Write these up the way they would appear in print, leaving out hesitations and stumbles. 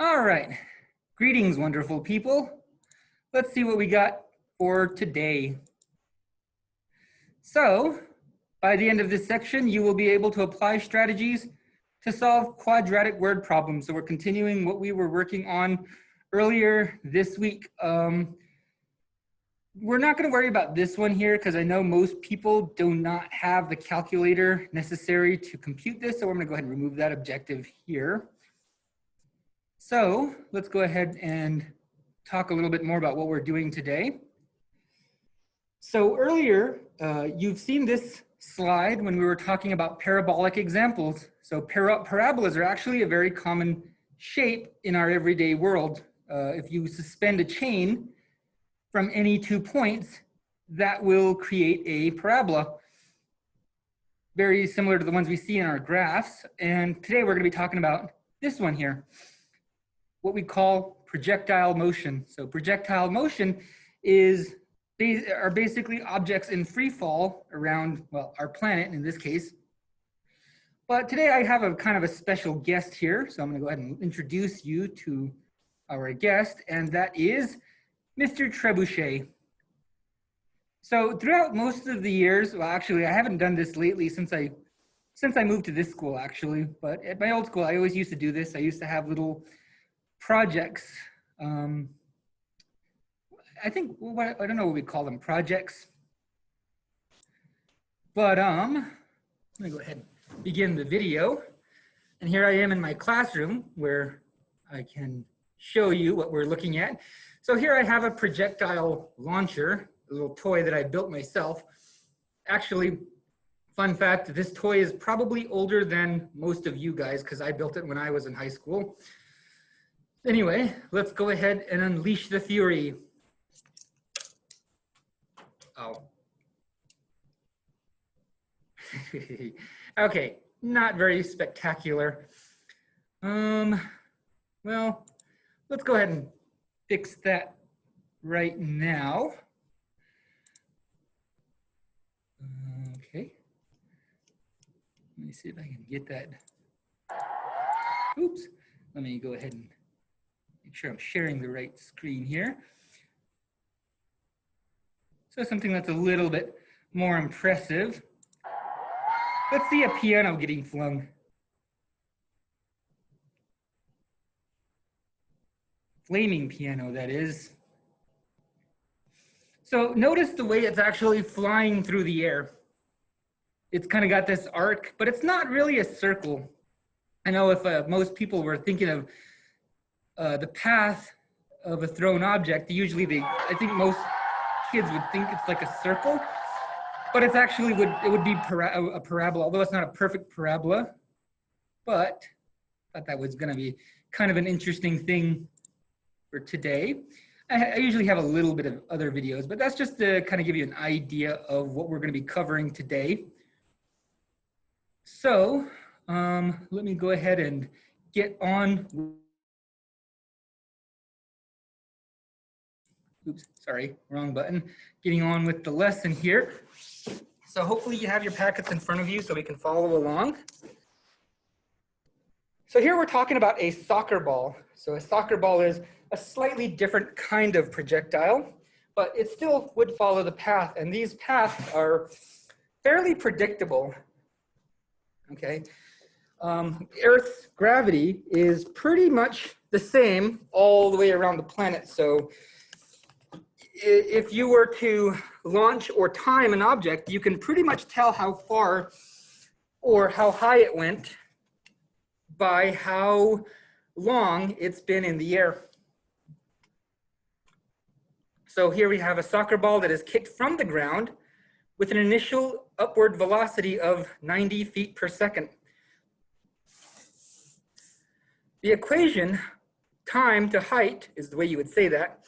All right, greetings, wonderful people. Let's see what we got for today. So, by the end of this section, you will be able to apply strategies to solve quadratic word problems. So we're continuing what we were working on earlier this week. We're not going to worry about this one here because I know most people do not have the calculator necessary to compute this. So we're going to go ahead and remove that objective here. So let's go ahead and talk a little bit more about what we're doing today. So earlier, you've seen this slide when we were talking about parabolic examples. So parabolas are actually a very common shape in our everyday world. If you suspend a chain from any 2 points, that will create a parabola. Very similar to the ones we see in our graphs. And today we're going to be talking about this one here, what we call projectile motion. So projectile motion are basically objects in free fall around, well, our planet in this case. But today I have a kind of a special guest here. So I'm going to go ahead and introduce you to our guest, and that is Mr. Trebuchet. So throughout most of the years, well, actually, I haven't done this lately since I moved to this school, actually. But at my old school, I always used to do this. I used to have little projects. I think, I don't know what we call them, projects. But let me go ahead and begin the video. And here I am in my classroom where I can show you what we're looking at. So here I have a projectile launcher, a little toy that I built myself. Actually, fun fact, this toy is probably older than most of you guys because I built it when I was in high school. Anyway, let's go ahead and unleash the fury. Oh. Okay, not very spectacular. Well, let's go ahead and fix that right now. Okay. Let me see if I can get that. Oops. Let me go ahead and make sure I'm sharing the right screen here. So something that's a little bit more impressive. Let's see a piano getting flung. Flaming piano, that is. So notice the way it's actually flying through the air. It's kind of got this arc, but it's not really a circle. I know if most people were thinking of the path of a thrown object, usually I think most kids would think it's like a circle, but it's actually it would be a parabola, although it's not a perfect parabola. But I thought that was going to be kind of an interesting thing for today. I usually have a little bit of other videos, but that's just to kind of give you an idea of what we're going to be covering today. So let me go ahead and get on. Oops, sorry, wrong button. Getting on with the lesson here. So hopefully you have your packets in front of you so we can follow along. So here we're talking about a soccer ball. So a soccer ball is a slightly different kind of projectile, but it still would follow the path. And these paths are fairly predictable. Okay. Earth's gravity is pretty much the same all the way around the planet. So if you were to launch or time an object, you can pretty much tell how far or how high it went by how long it's been in the air. So here we have a soccer ball that is kicked from the ground with an initial upward velocity of 90 feet per second. The equation, time to height, is the way you would say that,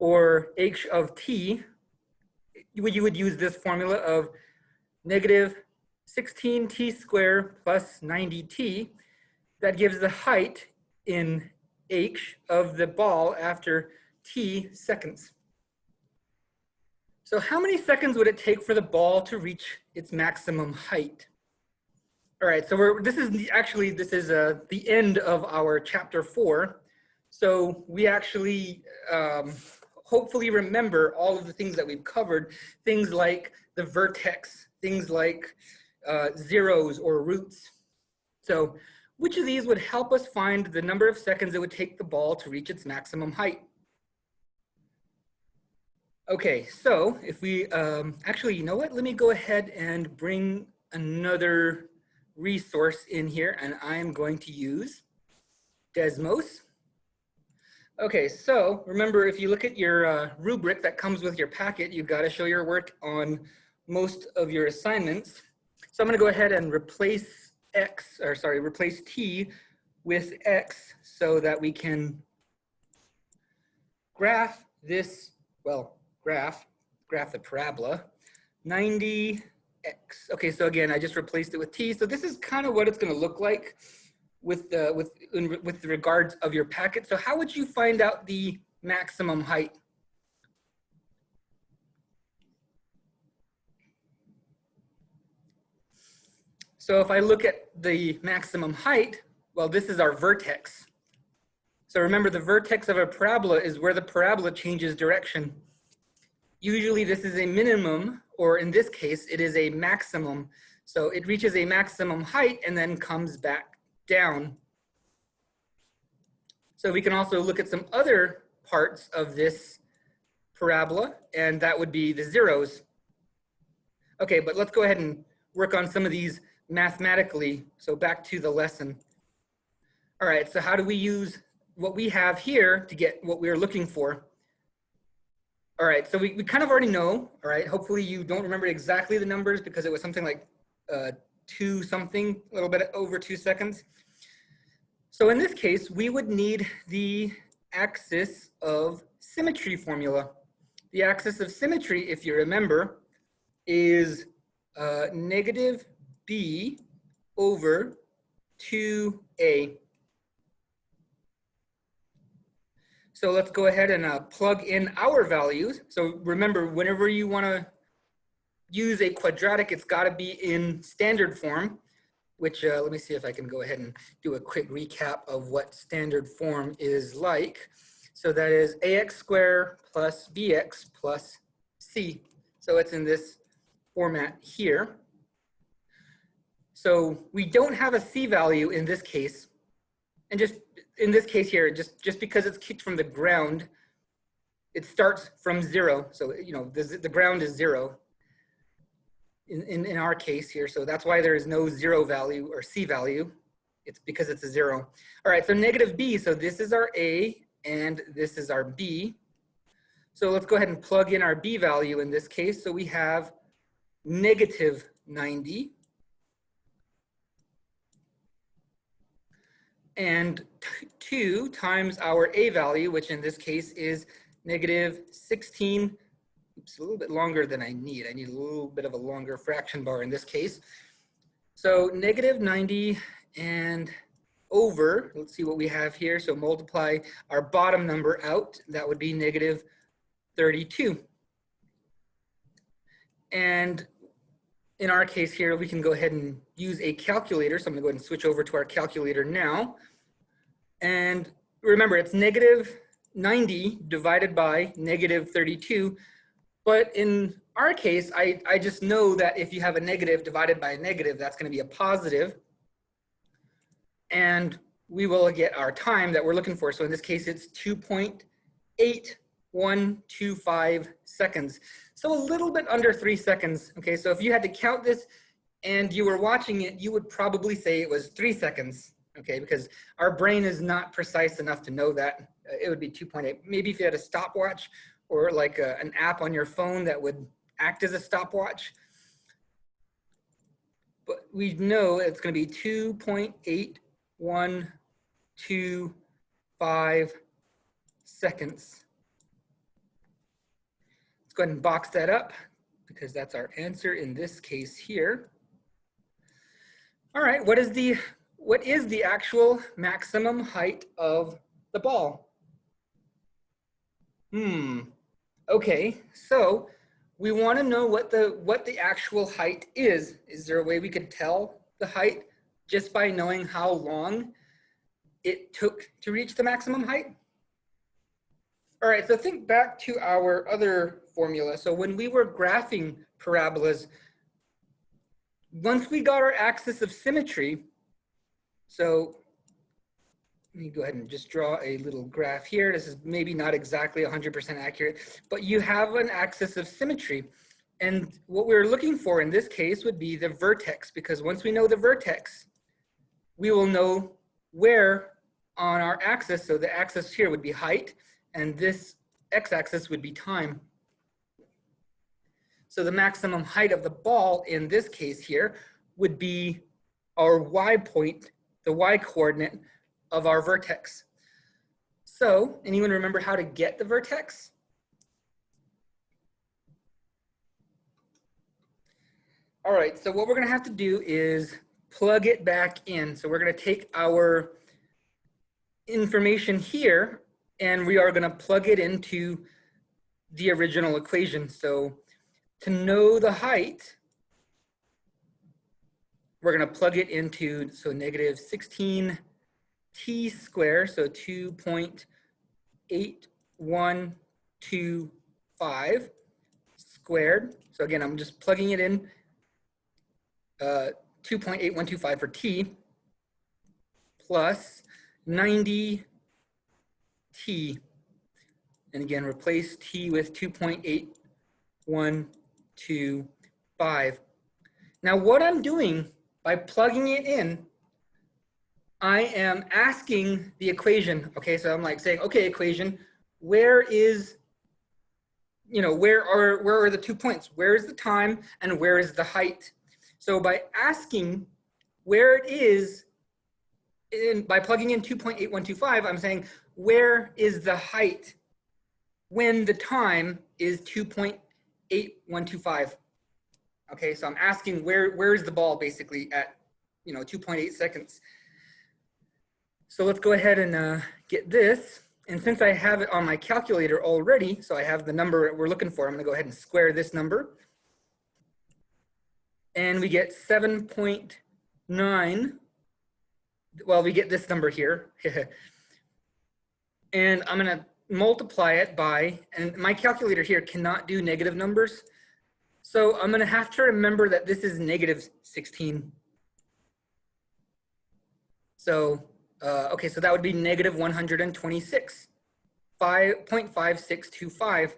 or h of t, you would use this formula of negative 16t squared plus 90t. That gives the height in h of the ball after t seconds. So how many seconds would it take for the ball to reach its maximum height? All right, so this is the end of our chapter 4. So we actually hopefully remember all of the things that we've covered, things like the vertex, things like zeros or roots. So which of these would help us find the number of seconds it would take the ball to reach its maximum height? Okay, so if we, actually, you know what? Let me go ahead and bring another resource in here, and I'm going to use Desmos. Okay, so remember, if you look at your rubric that comes with your packet, you've got to show your work on most of your assignments. So I'm going to go ahead and replace replace T with X so that we can graph this, well, graph the parabola, 90x. Okay, so again, I just replaced it with T. So this is kind of what it's going to look like with regards of your packet. So how would you find out the maximum height? So if I look at the maximum height, well, this is our vertex. So remember, the vertex of a parabola is where the parabola changes direction. Usually this is a minimum, or in this case, it is a maximum. So it reaches a maximum height and then comes back down. So we can also look at some other parts of this parabola, and that would be the zeros. Okay, but let's go ahead and work on some of these mathematically. So back to the lesson. All right, so how do we use what we have here to get what we're looking for? All right, so we kind of already know, all right? Hopefully you don't remember exactly the numbers because it was something like 2 something, a little bit over 2 seconds. So in this case, we would need the axis of symmetry formula. The axis of symmetry, if you remember, is negative b over 2a. So let's go ahead and plug in our values. So remember, whenever you want to use a quadratic, it's got to be in standard form, which let me see if I can go ahead and do a quick recap of what standard form is like. So that is ax squared plus bx plus c. So it's in this format here. So we don't have a c value in this case. And just in this case here, just because it's kicked from the ground, it starts from 0. So, you know, the ground is 0 in our case here. So that's why there is no 0 value or c value. It's because it's a 0. All right, so negative b. So this is our a and this is our b. So let's go ahead and plug in our b value in this case. So we have negative 90. And 2 times our a value, which in this case is negative 16. Oops, a little bit longer than I need. I need a little bit of a longer fraction bar in this case. So negative 90 and over, let's see what we have here. So multiply our bottom number out. That would be negative 32. And in our case here, we can go ahead and use a calculator. So I'm gonna go ahead and switch over to our calculator now. And remember, it's negative 90 divided by negative 32. But in our case, I just know that if you have a negative divided by a negative, that's gonna be a positive. And we will get our time that we're looking for. So in this case, it's 2.8125 seconds. So a little bit under 3 seconds. Okay, so if you had to count this and you were watching it, you would probably say it was 3 seconds. Okay, because our brain is not precise enough to know that. It would be 2.8. Maybe if you had a stopwatch or like an app on your phone that would act as a stopwatch. But we know it's going to be 2.8125 seconds. Let's go ahead and box that up because that's our answer in this case here. All right, what is the actual maximum height of the ball? Okay, so we want to know what the actual height is. Is there a way we could tell the height just by knowing how long it took to reach the maximum height? All right, so think back to our other formula. So when we were graphing parabolas, once we got our axis of symmetry, so let me go ahead and just draw a little graph here. This is maybe not exactly 100% accurate, but you have an axis of symmetry. And what we're looking for in this case would be the vertex, because once we know the vertex, we will know where on our axis, so the axis here would be height, and this x-axis would be time. So the maximum height of the ball in this case here would be our y point, the y coordinate of our vertex. So anyone remember how to get the vertex? All right, so what we're gonna have to do is plug it back in. So we're gonna take our information here and we are gonna plug it into the original equation. So to know the height, we're gonna plug it into, so negative 16 t squared, so 2.8125 squared. So again, I'm just plugging it in, 2.8125 for t, plus 90 t. And again, replace t with 2.8125. Now what I'm doing by plugging it in, I am asking the equation, okay? So I'm like saying, okay, equation, where is, where are the 2 points? Where is the time and where is the height? So by asking where it is, by plugging in 2.8125, I'm saying, where is the height when the time is 2.8125? Okay, so I'm asking where is the ball basically at, 2.8 seconds. So let's go ahead and get this. And since I have it on my calculator already, so I have the number that we're looking for, I'm gonna go ahead and square this number. And we get 7.9. Well, we get this number here. And I'm gonna multiply it by, and my calculator here cannot do negative numbers. So I'm gonna have to remember that this is negative 16. So, okay, so that would be negative 126, 5.5625.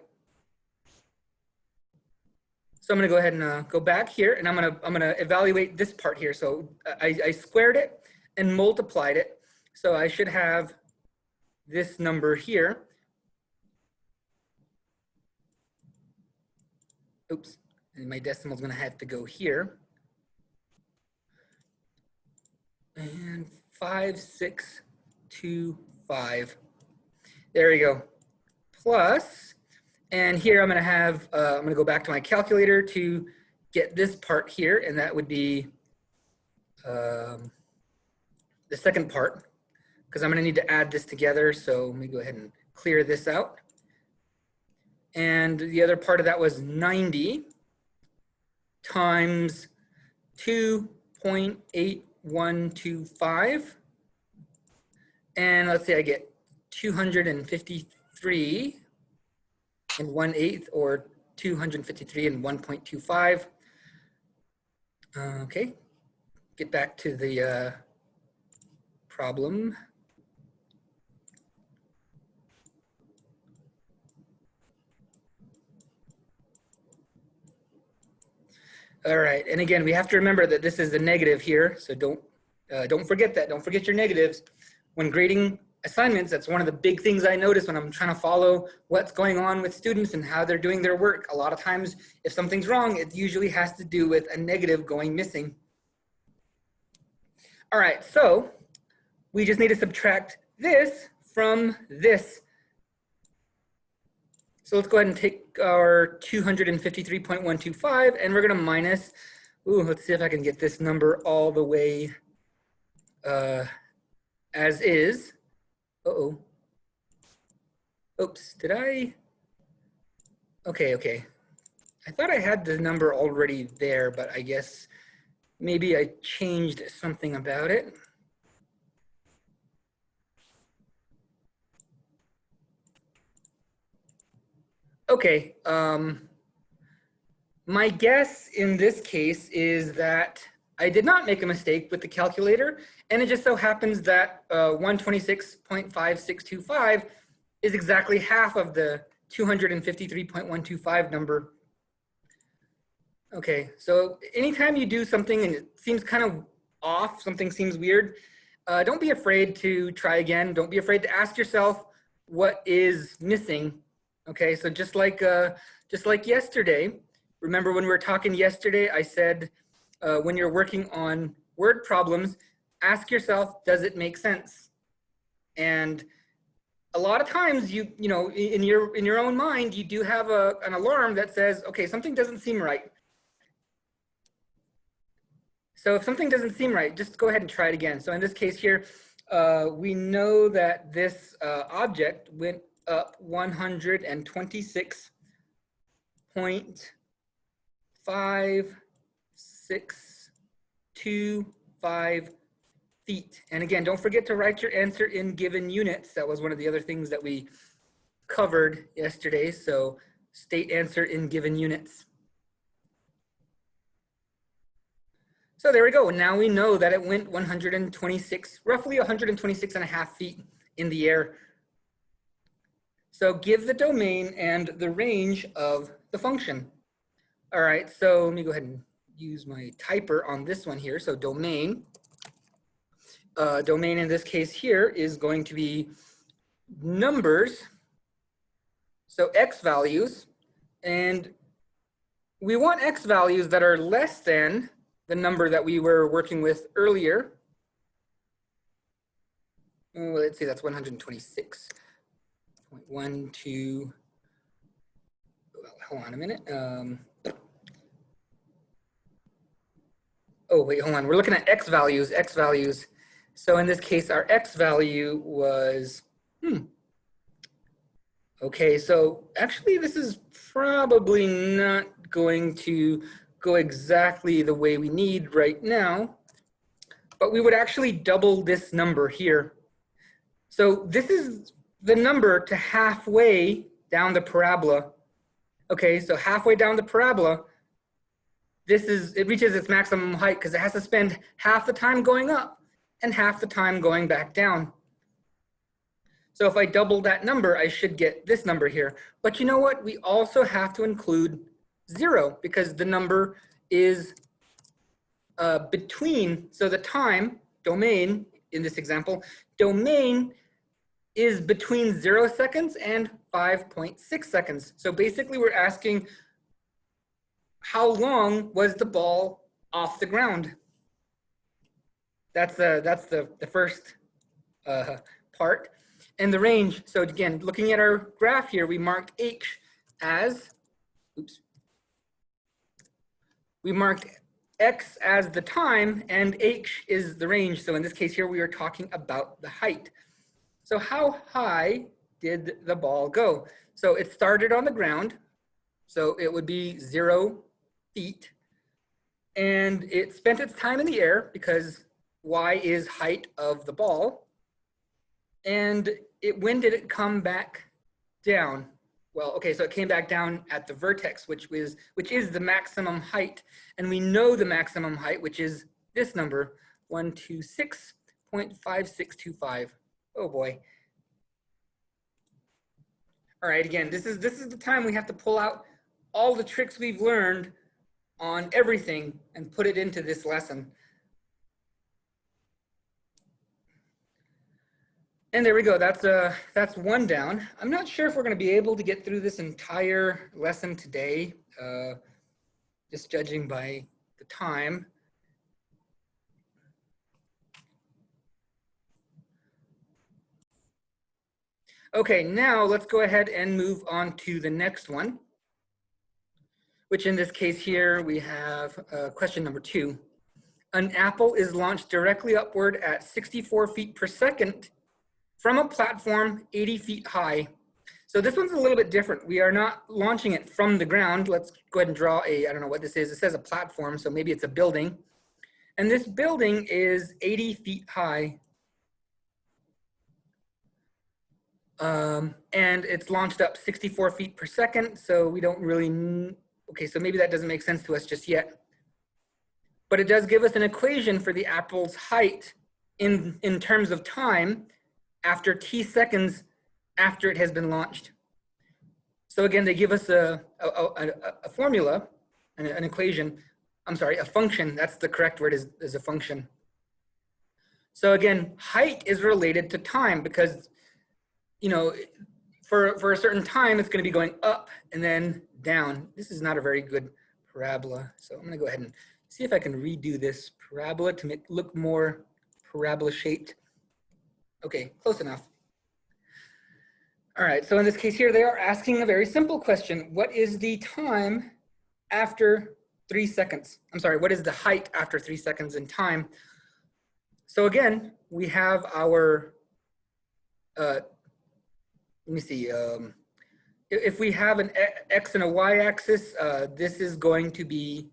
So I'm gonna go ahead and go back here, and I'm gonna evaluate this part here. So I squared it and multiplied it. So I should have this number here. Oops, and my decimal is gonna have to go here. And 5625. There we go. Plus, and here I'm gonna have, I'm gonna go back to my calculator to get this part here, and that would be the second part, because I'm gonna need to add this together. So let me go ahead and clear this out. And the other part of that was 90 times 2.8125. And let's say I get 253 and 1/8, or 253 and 1.25. Okay, get back to the problem. All right, and again, we have to remember that this is a negative here, so don't forget that. Don't forget your negatives. When grading assignments, that's one of the big things I notice when I'm trying to follow what's going on with students and how they're doing their work. A lot of times, if something's wrong, it usually has to do with a negative going missing. All right, so we just need to subtract this from this. So let's go ahead and take our 253.125, and we're gonna minus, let's see if I can get this number all the way as is. Uh-oh. Oops, did I? Okay. I thought I had the number already there, but I guess maybe I changed something about it. Okay, my guess in this case is that I did not make a mistake with the calculator, and it just so happens that 126.5625 is exactly half of the 253.125 number. Okay, so anytime you do something and it seems kind of off, something seems weird, don't be afraid to try again. Don't be afraid to ask yourself what is missing. Okay, so just like yesterday, remember when we were talking yesterday, I said when you're working on word problems, ask yourself, does it make sense? And a lot of times you know, in your own mind, you do have an alarm that says, okay, something doesn't seem right. So if something doesn't seem right, just go ahead and try it again. So in this case here, we know that this object went up 126.5625 feet. And again, don't forget to write your answer in given units. That was one of the other things that we covered yesterday. So state answer in given units. So there we go. Now we know that it went 126, roughly 126.5 feet in the air. So give the domain and the range of the function. All right, so let me go ahead and use my typer on this one here. So domain in this case here is going to be numbers. So x values, and we want x values that are less than the number that we were working with earlier. Oh, let's see, that's 126.12. Well, hold on a minute. Oh, wait, hold on. We're looking at x values. So in this case, our x value was, okay, so actually this is probably not going to go exactly the way we need right now, but we would actually double this number here. So this is the number to halfway down the parabola. Okay, so halfway down the parabola, it reaches its maximum height because it has to spend half the time going up and half the time going back down. So if I double that number, I should get this number here. But you know what? We also have to include 0 because the number is between, so the time, domain, in this example, domain is between 0 seconds and 5.6 seconds. So basically we're asking how long was the ball off the ground? That's the first part. And the range, so again, looking at our graph here, we marked H as, we marked X as the time and H is the range. So in this case here, we are talking about the height. So how high did the ball go? So it started on the ground. So it would be 0 feet. And it spent its time in the air because Y is height of the ball. And when did it come back down? Well, okay, so it came back down at the vertex, which is the maximum height. And we know the maximum height, which is this number, 126.5625. Oh boy. All right, again, this is the time we have to pull out all the tricks we've learned on everything and put it into this lesson. And there we go, that's one down. I'm not sure if we're gonna be able to get through this entire lesson today, just judging by the time. Okay, now let's go ahead and move on to the next one, which in this case here, we have question number 2. An apple is launched directly upward at 64 feet per second from a platform 80 feet high. So this one's a little bit different. We are not launching it from the ground. Let's go ahead and draw I don't know what this is. It says a platform, so maybe it's a building. And this building is 80 feet high. And it's launched up 64 feet per second, so we don't really, okay, so maybe that doesn't make sense to us just yet. But it does give us an equation for the apple's height in terms of time after t seconds after it has been launched. So again, they give us a formula, an equation, I'm sorry, a function, that's the correct word, is a function. So again, height is related to time because, you know, for a certain time, it's going to be going up and then down. This is not a very good parabola. So I'm going to go ahead and see if I can redo this parabola to make it look more parabola shaped. Okay, close enough. All right, so in this case here, they are asking a very simple question. What is the time after 3 seconds? I'm sorry, what is the height after 3 seconds in time? So again, we have our, let me see, if we have an X and a Y axis, this is going to be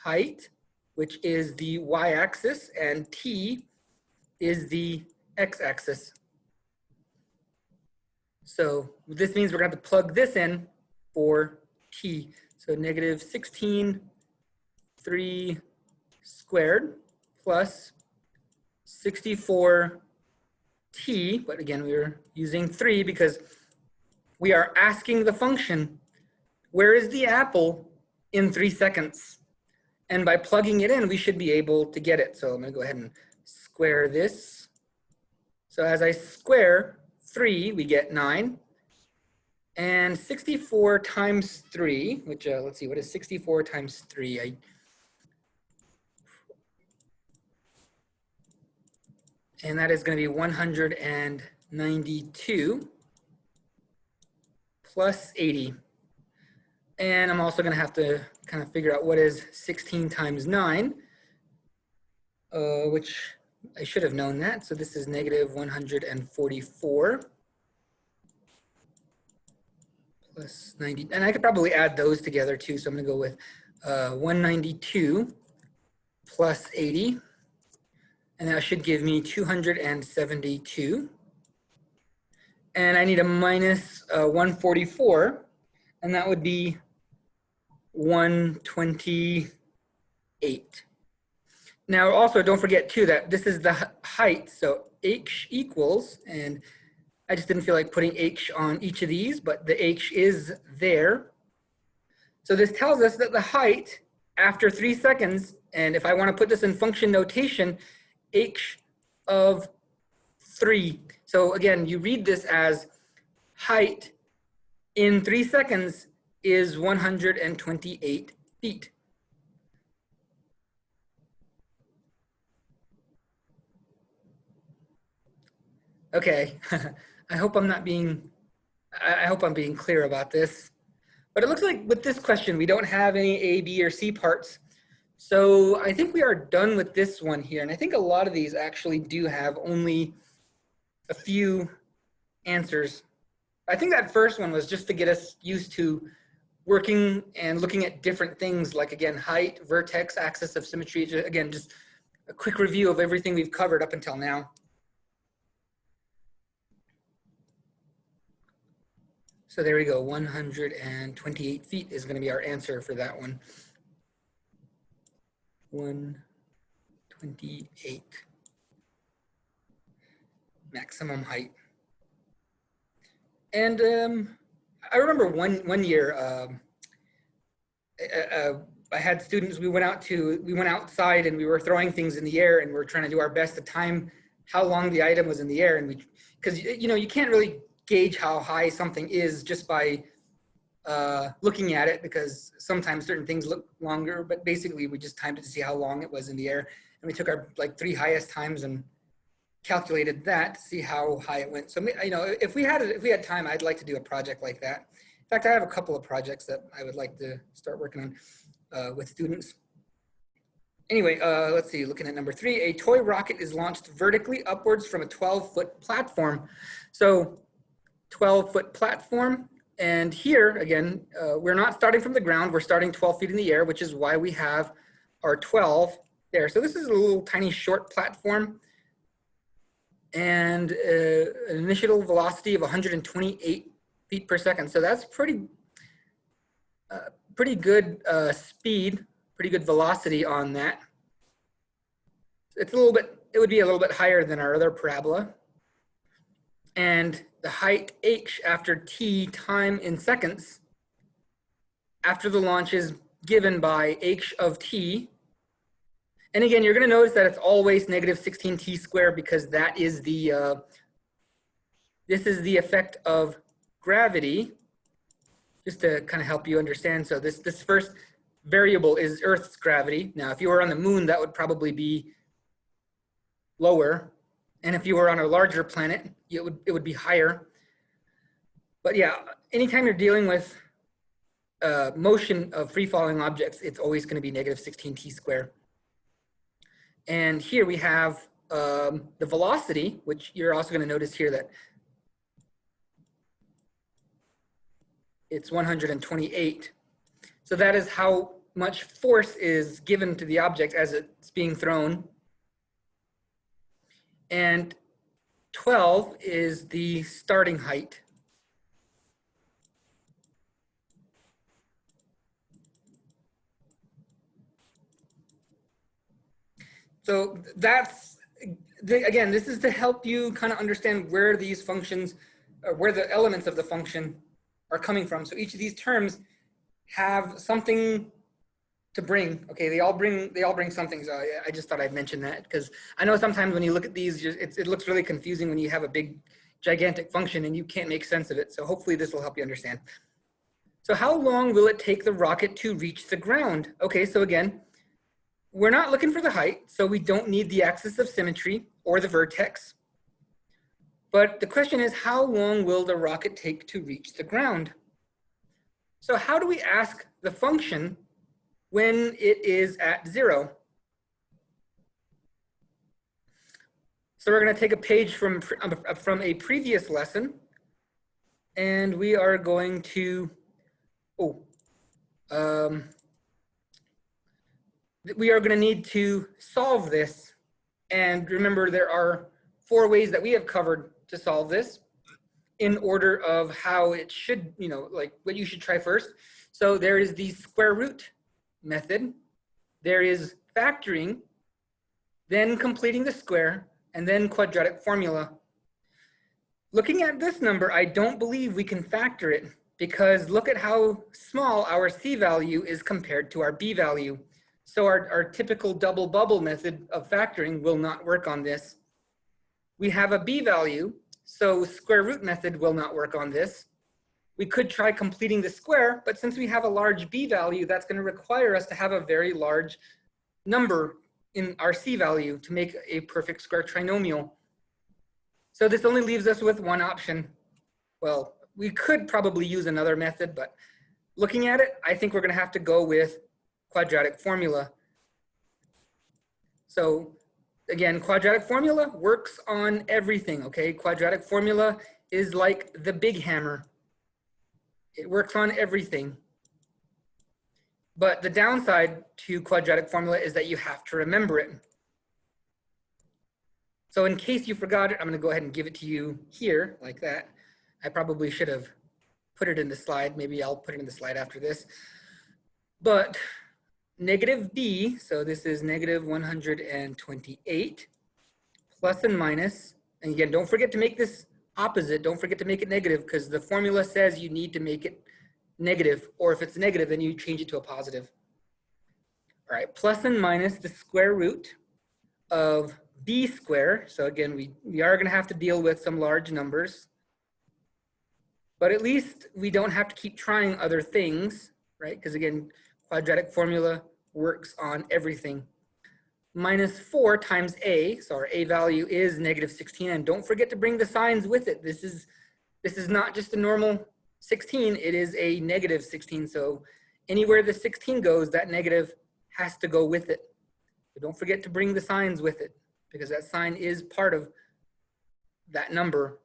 height, which is the Y axis, and T is the X axis. So this means we're going to have to plug this in for T. So negative 16(3) squared plus 64T, but again, we're using 3 because we are asking the function, where is the apple in 3 seconds? And by plugging it in, we should be able to get it. So I'm going to go ahead and square this. So as I square 3, we get 9. And 64 times 3, which, let's see, what is 64 times 3? And that is going to be 192 plus 80. And I'm also going to have to kind of figure out what is 16 times 9, which I should have known that. So this is negative 144 plus 90. And I could probably add those together too. So I'm going to go with 192 plus 80. And that should give me 272. And I need a minus 144. And that would be 128. Now also don't forget too that this is the height, so h equals, and I just didn't feel like putting h on each of these, but the h is there. So this tells us that the height after 3 seconds, and if I want to put this in function notation, h of 3. So again, you read this as height in 3 seconds is 128 feet. Okay, I hope I'm being clear about this. But it looks like with this question, we don't have any A, B, or C parts. So I think we are done with this one here. And I think a lot of these actually do have only a few answers. I think that first one was just to get us used to working and looking at different things like, again, height, vertex, axis of symmetry. Again, just a quick review of everything we've covered up until now. So there we go, 128 feet is going to be our answer for that one. 128. Maximum height. And I remember one year, I had students, we went outside and we were throwing things in the air and we were trying to do our best to time how long the item was in the air. And because you can't really gauge how high something is just by looking at it, because sometimes certain things look longer, but basically we just timed it to see how long it was in the air. And we took our 3 highest times and calculated that to see how high it went. So, if we had time, I'd like to do a project like that. In fact, I have a couple of projects that I would like to start working on with students. Anyway, let's see, looking at number 3, a toy rocket is launched vertically upwards from a 12-foot platform. So 12-foot platform, and here again, we're not starting from the ground, we're starting 12 feet in the air, which is why we have our 12 there. So this is a little tiny short platform. and an initial velocity of 128 feet per second. So that's pretty good speed, pretty good velocity on that. It's a little bit, it would be a little bit higher than our other parabola. And the height h after t time in seconds after the launch is given by h of t. And again, you're going to notice that it's always negative 16t squared because that is the, this is the effect of gravity, just to kind of help you understand. So this first variable is Earth's gravity. Now, if you were on the moon, that would probably be lower. And if you were on a larger planet, it would be higher. But yeah, anytime you're dealing with motion of free-falling objects, it's always going to be negative 16t squared. And here we have the velocity, which you're also going to notice here that it's 128. So that is how much force is given to the object as it's being thrown. And 12 is the starting height. So that's, again, this is to help you kind of understand where these functions, or where the elements of the function are coming from. So each of these terms have something to bring. Okay, they all bring something. So I just thought I'd mention that because I know sometimes when you look at these, it looks really confusing when you have a big, gigantic function and you can't make sense of it. So hopefully this will help you understand. So how long will it take the rocket to reach the ground? Okay, so again, we're not looking for the height, so we don't need the axis of symmetry or the vertex. But the question is, how long will the rocket take to reach the ground? So how do we ask the function when it is at 0? So we're going to take a page from a previous lesson, and we are going to, we are going to need to solve this. And remember, there are 4 ways that we have covered to solve this in order of how it should, like what you should try first. So there is the square root method. There is factoring, then completing the square, and then quadratic formula. Looking at this number, I don't believe we can factor it because look at how small our C value is compared to our B value. So our typical double bubble method of factoring will not work on this. We have a B value, so square root method will not work on this. We could try completing the square, but since we have a large B value, that's going to require us to have a very large number in our C value to make a perfect square trinomial. So this only leaves us with one option. Well, we could probably use another method, but looking at it, I think we're going to have to go with quadratic formula. So again, quadratic formula works on everything, okay? Quadratic formula is like the big hammer. It works on everything. But the downside to quadratic formula is that you have to remember it. So in case you forgot it, I'm going to go ahead and give it to you here like that. I probably should have put it in the slide. Maybe I'll put it in the slide after this. But negative b, so this is negative 128 plus and minus. And again, don't forget to make this opposite. Don't forget to make it negative because the formula says you need to make it negative, or if it's negative, then you change it to a positive. All right, plus and minus the square root of b squared. So again, we are going to have to deal with some large numbers, but at least we don't have to keep trying other things, right? Because again, quadratic formula works on everything. Minus 4 times a, so our a value is negative 16, and don't forget to bring the signs with it. This is not just a normal 16, it is a negative 16. So anywhere the 16 goes, that negative has to go with it. So don't forget to bring the signs with it because that sign is part of that number.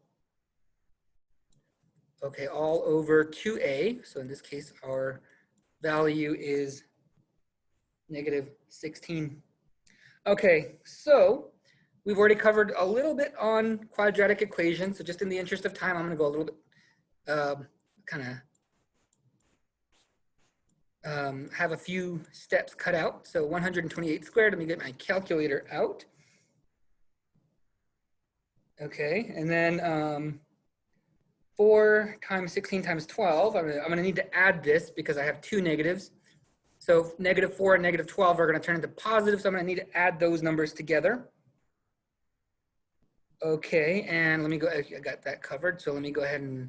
Okay, all over 2a. So in this case, our value is negative 16. Okay, so we've already covered a little bit on quadratic equations. So just in the interest of time, I'm going to go a little bit, have a few steps cut out. So 128 squared, let me get my calculator out. Okay, and then 4 times 16 times 12, I'm going to need to add this because I have two negatives. So -4 and -12 are going to turn into positive, so I'm going to need to add those numbers together. Okay, and let me go, I got that covered, so let me go ahead and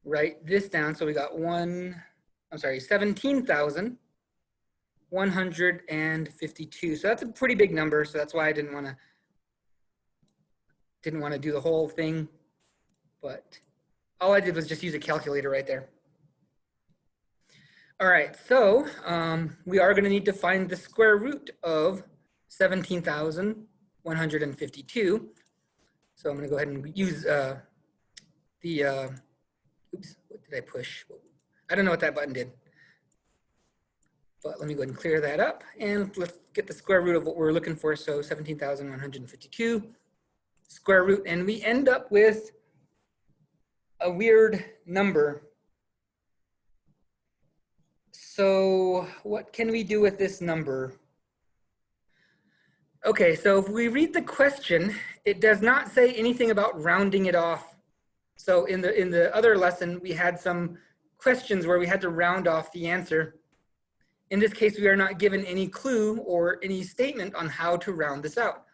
write this down. So we got 17,152. So that's a pretty big number, so that's why I didn't want to do the whole thing, but all I did was just use a calculator right there. All right, so we are going to need to find the square root of 17,152. So I'm going to go ahead and use oops, what did I push? I don't know what that button did. But let me go ahead and clear that up, and let's get the square root of what we're looking for. So 17,152 square root, and we end up with a weird number. So what can we do with this number? Okay, so if we read the question, it does not say anything about rounding it off. So in the other lesson, we had some questions where we had to round off the answer. In this case, we are not given any clue or any statement on how to round this out.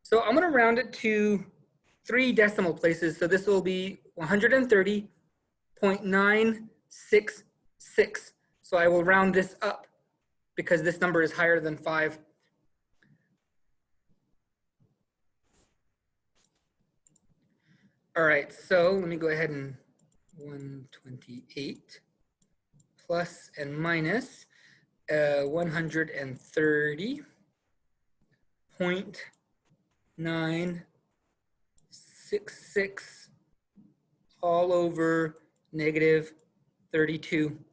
So I'm going to round it to 3 decimal places. So this will be 130.966. So I will round this up because this number is higher than 5. All right, so let me go ahead and 128 plus and minus 130.966 all over -32.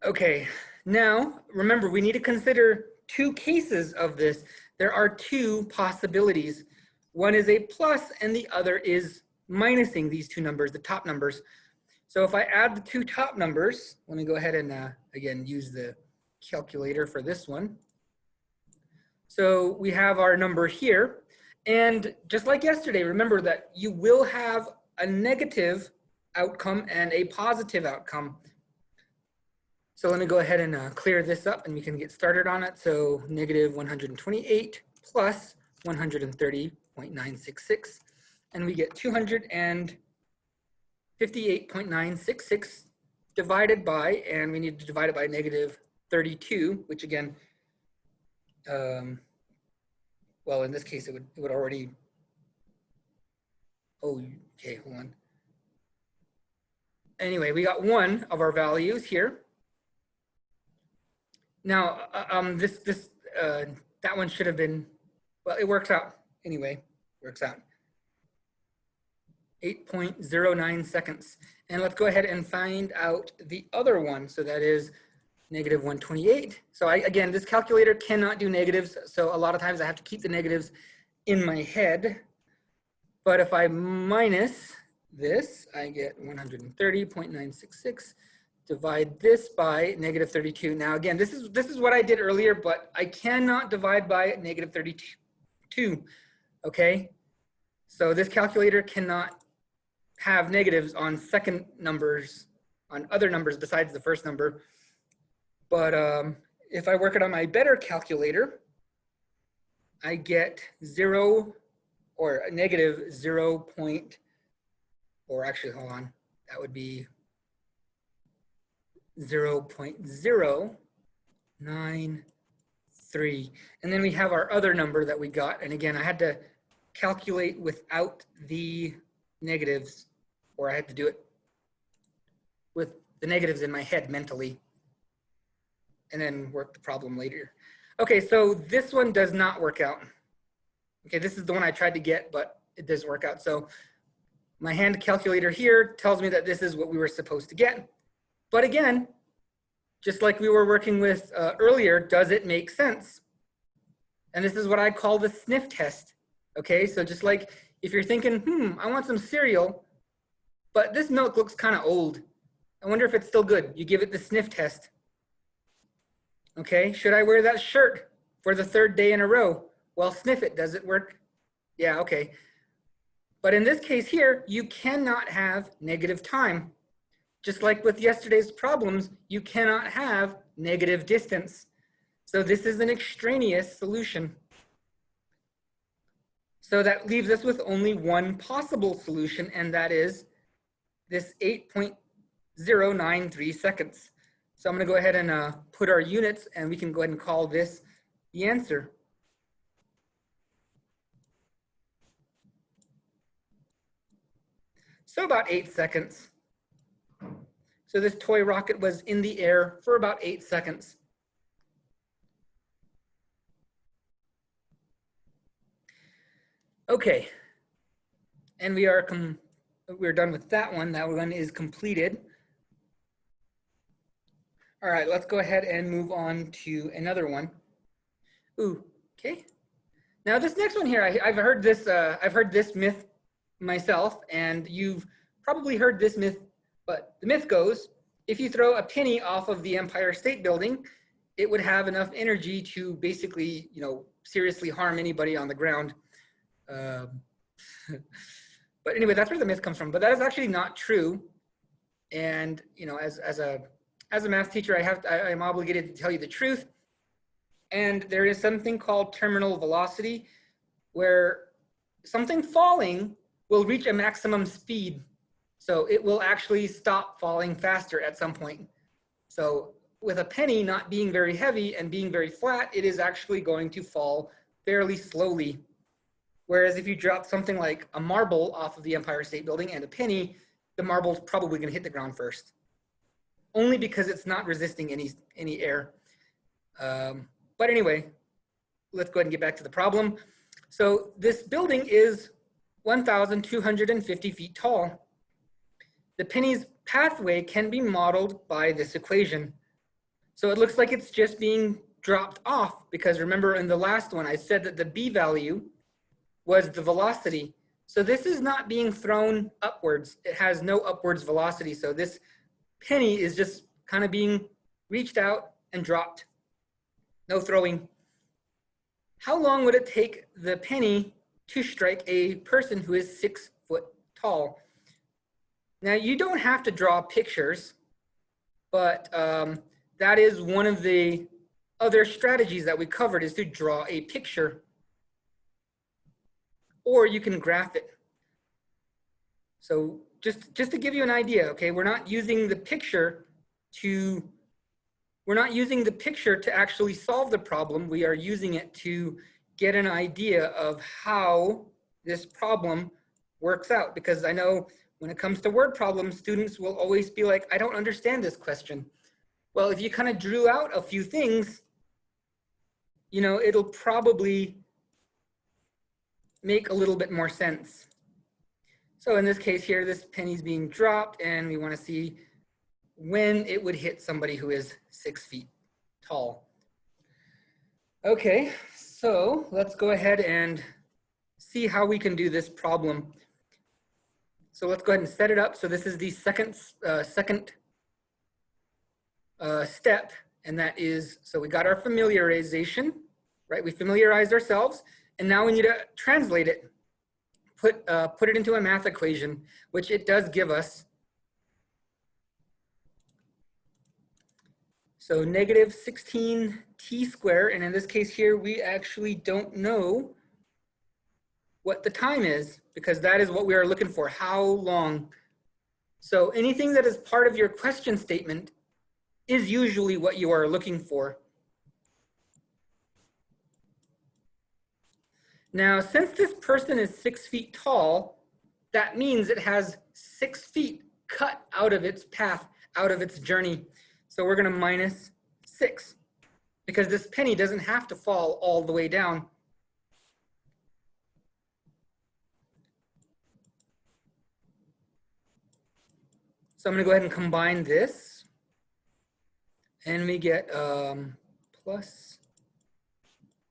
Okay, now remember, we need to consider 2 cases of this. There are 2 possibilities. One is a plus and the other is minusing these 2 numbers, the top numbers. So if I add the 2 top numbers, let me go ahead and again use the calculator for this one. So we have our number here, and just like yesterday, remember that you will have a negative outcome and a positive outcome. So let me go ahead and clear this up and we can get started on it. So -128 plus 130.966, and we get 258.966 divided by, and we need to divide it by -32, which again, well, in this case, it would already, oh, okay, hold on. Anyway, we got 1 of our values here. Now, that one should have been, well, it works out anyway, works out. 8.09 seconds. And let's go ahead and find out the other one. So that is -128. So again, this calculator cannot do negatives. So a lot of times I have to keep the negatives in my head. But if I minus this, I get 130.966. Divide this by -32. Now again, this is what I did earlier, but I cannot divide by -32. Okay, so this calculator cannot have negatives on second numbers, on other numbers besides the first number. But if I work it on my better calculator, I get 0 or a -0 point, or actually, hold on, that would be 0.093. And then we have our other number that we got. And again, I had to calculate without the negatives, or I had to do it with the negatives in my head mentally, and then work the problem later. Okay, so this one does not work out. Okay, this is the one I tried to get, but it doesn't work out. So my hand calculator here tells me that this is what we were supposed to get. But again, just like we were working with earlier, does it make sense? And this is what I call the sniff test. Okay, so just like if you're thinking, I want some cereal, but this milk looks kind of old. I wonder if it's still good. You give it the sniff test. Okay, should I wear that shirt for the 3rd day in a row? Well, sniff it, does it work? Yeah, okay. But in this case here, you cannot have negative time. Just like with yesterday's problems, you cannot have negative distance. So this is an extraneous solution. So that leaves us with only one possible solution, and that is this 8.093 seconds. So I'm going to go ahead and put our units, and we can go ahead and call this the answer. So about 8 seconds. So this toy rocket was in the air for about 8 seconds. Okay, and we're done with that one. That one is completed. All right, let's go ahead and move on to another one. Ooh, okay. Now this next one here, I've heard this myth myself, and you've probably heard this myth, but the myth goes, if you throw a penny off of the Empire State Building, it would have enough energy to basically, seriously harm anybody on the ground. But anyway, that's where the myth comes from. But that is actually not true. And as a math teacher, I'm obligated to tell you the truth. And there is something called terminal velocity, where something falling will reach a maximum speed. So it will actually stop falling faster at some point. So with a penny not being very heavy and being very flat, it is actually going to fall fairly slowly. Whereas if you drop something like a marble off of the Empire State Building and a penny, the marble's probably going to hit the ground first, only because it's not resisting any air. But anyway, let's go ahead and get back to the problem. So this building is 1,250 feet tall. The penny's pathway can be modeled by this equation. So it looks like it's just being dropped off, because remember in the last one I said that the b value was the velocity. So this is not being thrown upwards. It has no upwards velocity. So this penny is just kind of being reached out and dropped. No throwing. How long would it take the penny to strike a person who is 6 foot tall? Now you don't have to draw pictures, but that is one of the other strategies that we covered, is to draw a picture. Or you can graph it. So just to give you an idea, okay, we're not using the picture to actually solve the problem. We are using it to get an idea of how this problem works out. Because I know when it comes to word problems, students will always be like, I don't understand this question. Well, if you kind of drew out a few things, it'll probably make a little bit more sense. So in this case here, this penny's being dropped, and we want to see when it would hit somebody who is 6 feet tall. Okay, so let's go ahead and see how we can do this problem. So let's go ahead and set it up. So this is the second step, and that is, so we got our familiarization, right? We familiarized ourselves. And now we need to translate it, put it into a math equation, which it does give us. So negative 16t squared, and in this case here, we actually don't know what the time is, because that is what we are looking for, how long. So anything that is part of your question statement is usually what you are looking for. Now, since this person is 6 feet tall, that means it has 6 feet cut out of its path, out of its journey. So we're going to minus 6, because this penny doesn't have to fall all the way down. So I'm going to go ahead and combine this. And we get plus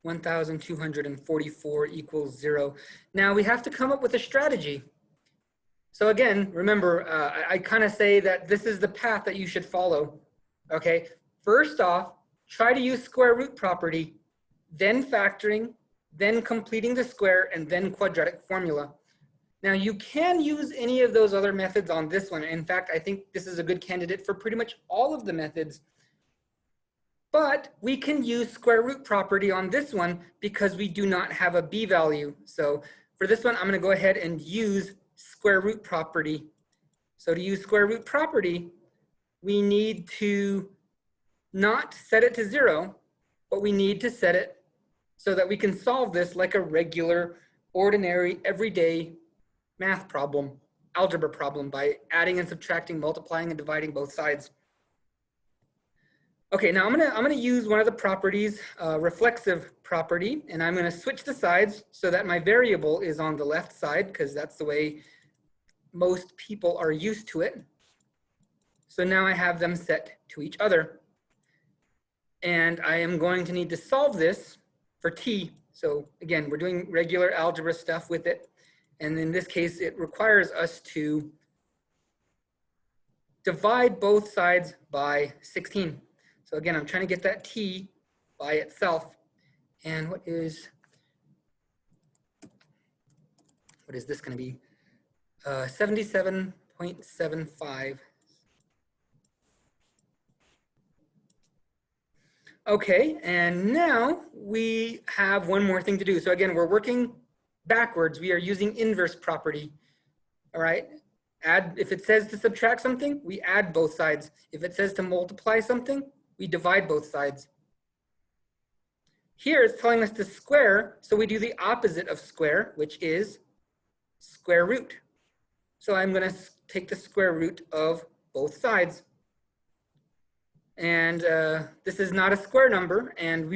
1,244 equals 0. Now we have to come up with a strategy. So again, remember, I kind of say that this is the path that you should follow. Okay, first off, try to use square root property, then factoring, then completing the square, and then quadratic formula. Now you can use any of those other methods on this one. In fact, I think this is a good candidate for pretty much all of the methods. But we can use square root property on this one because we do not have a b value. So for this one, I'm going to go ahead and use square root property. So to use square root property, we need to not set it to 0, but we need to set it so that we can solve this like a regular, ordinary, everyday math problem, algebra problem, by adding and subtracting, multiplying and dividing both sides. Okay, now I'm gonna use one of the properties, reflexive property, and I'm gonna switch the sides so that my variable is on the left side, because that's the way most people are used to it. So now I have them set to each other. And I am going to need to solve this for t. So again, we're doing regular algebra stuff with it. And in this case, it requires us to divide both sides by 16. So again, I'm trying to get that t by itself. And what is this going to be? 77.75. Okay, and now we have one more thing to do. So again, we're working backwards. We are using inverse property. All right. If it says to subtract something, we add both sides. If it says to multiply something, we divide both sides. Here it's telling us to square, so we do the opposite of square, which is square root. So I'm going to take the square root of both sides. And this is not a square number, and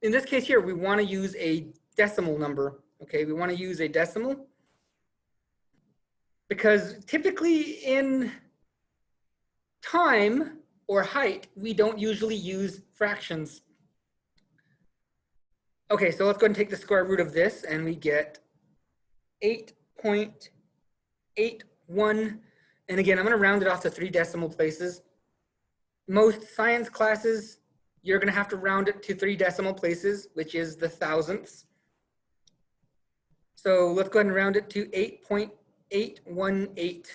in this case here, we want to use a decimal number. Okay, we want to use a decimal because typically in time or height, we don't usually use fractions. Okay, so let's go ahead and take the square root of this, and we get 8.81. And again, I'm going to round it off to 3 decimal places. Most science classes, you're going to have to round it to 3 decimal places, which is the thousandths. So let's go ahead and round it to 8.818.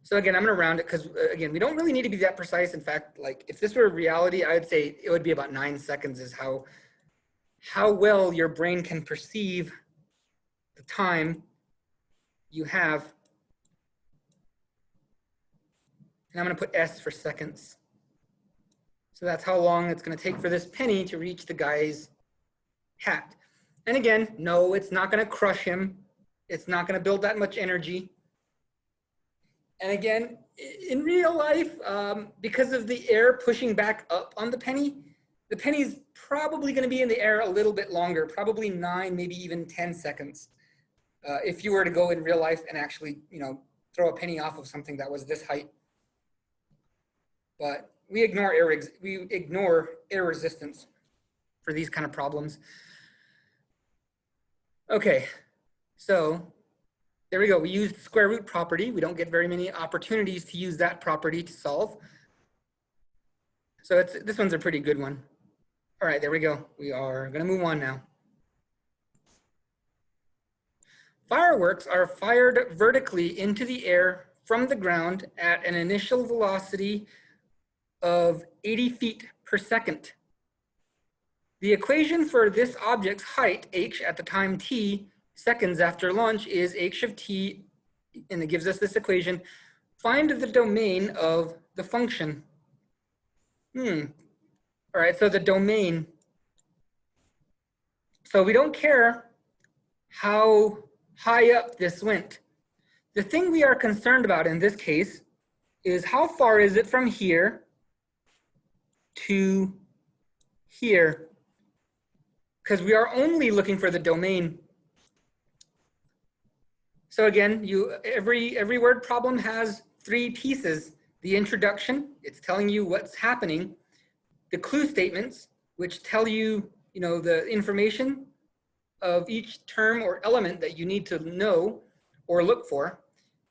So again, I'm going to round it because, again, we don't really need to be that precise. In fact, like if this were reality, I would say it would be about 9 seconds is how well your brain can perceive the time you have. And I'm going to put S for seconds. So that's how long it's going to take for this penny to reach the guy's hat. And again, no, it's not going to crush him. It's not going to build that much energy. And again, in real life, because of the air pushing back up on the penny's probably going to be in the air a little bit longer, probably 9, maybe even 10 seconds. If you were to go in real life and actually, throw a penny off of something that was this height. But we ignore air resistance for these kind of problems. Okay, so there we go. We used square root property. We don't get very many opportunities to use that property to solve. So this one's a pretty good one. All right, there we go. We are going to move on now. Fireworks are fired vertically into the air from the ground at an initial velocity of 80 feet per second. The equation for this object's height, h, at the time t, seconds after launch is h of t, and it gives us this equation. Find the domain of the function. All right, so the domain. So we don't care how high up this went. The thing we are concerned about in this case is how far is it from here to here, because we are only looking for the domain. So again, every word problem has 3 pieces. the introduction, it's telling you what's happening, the clue statements, which tell you, the information of each term or element that you need to know or look for.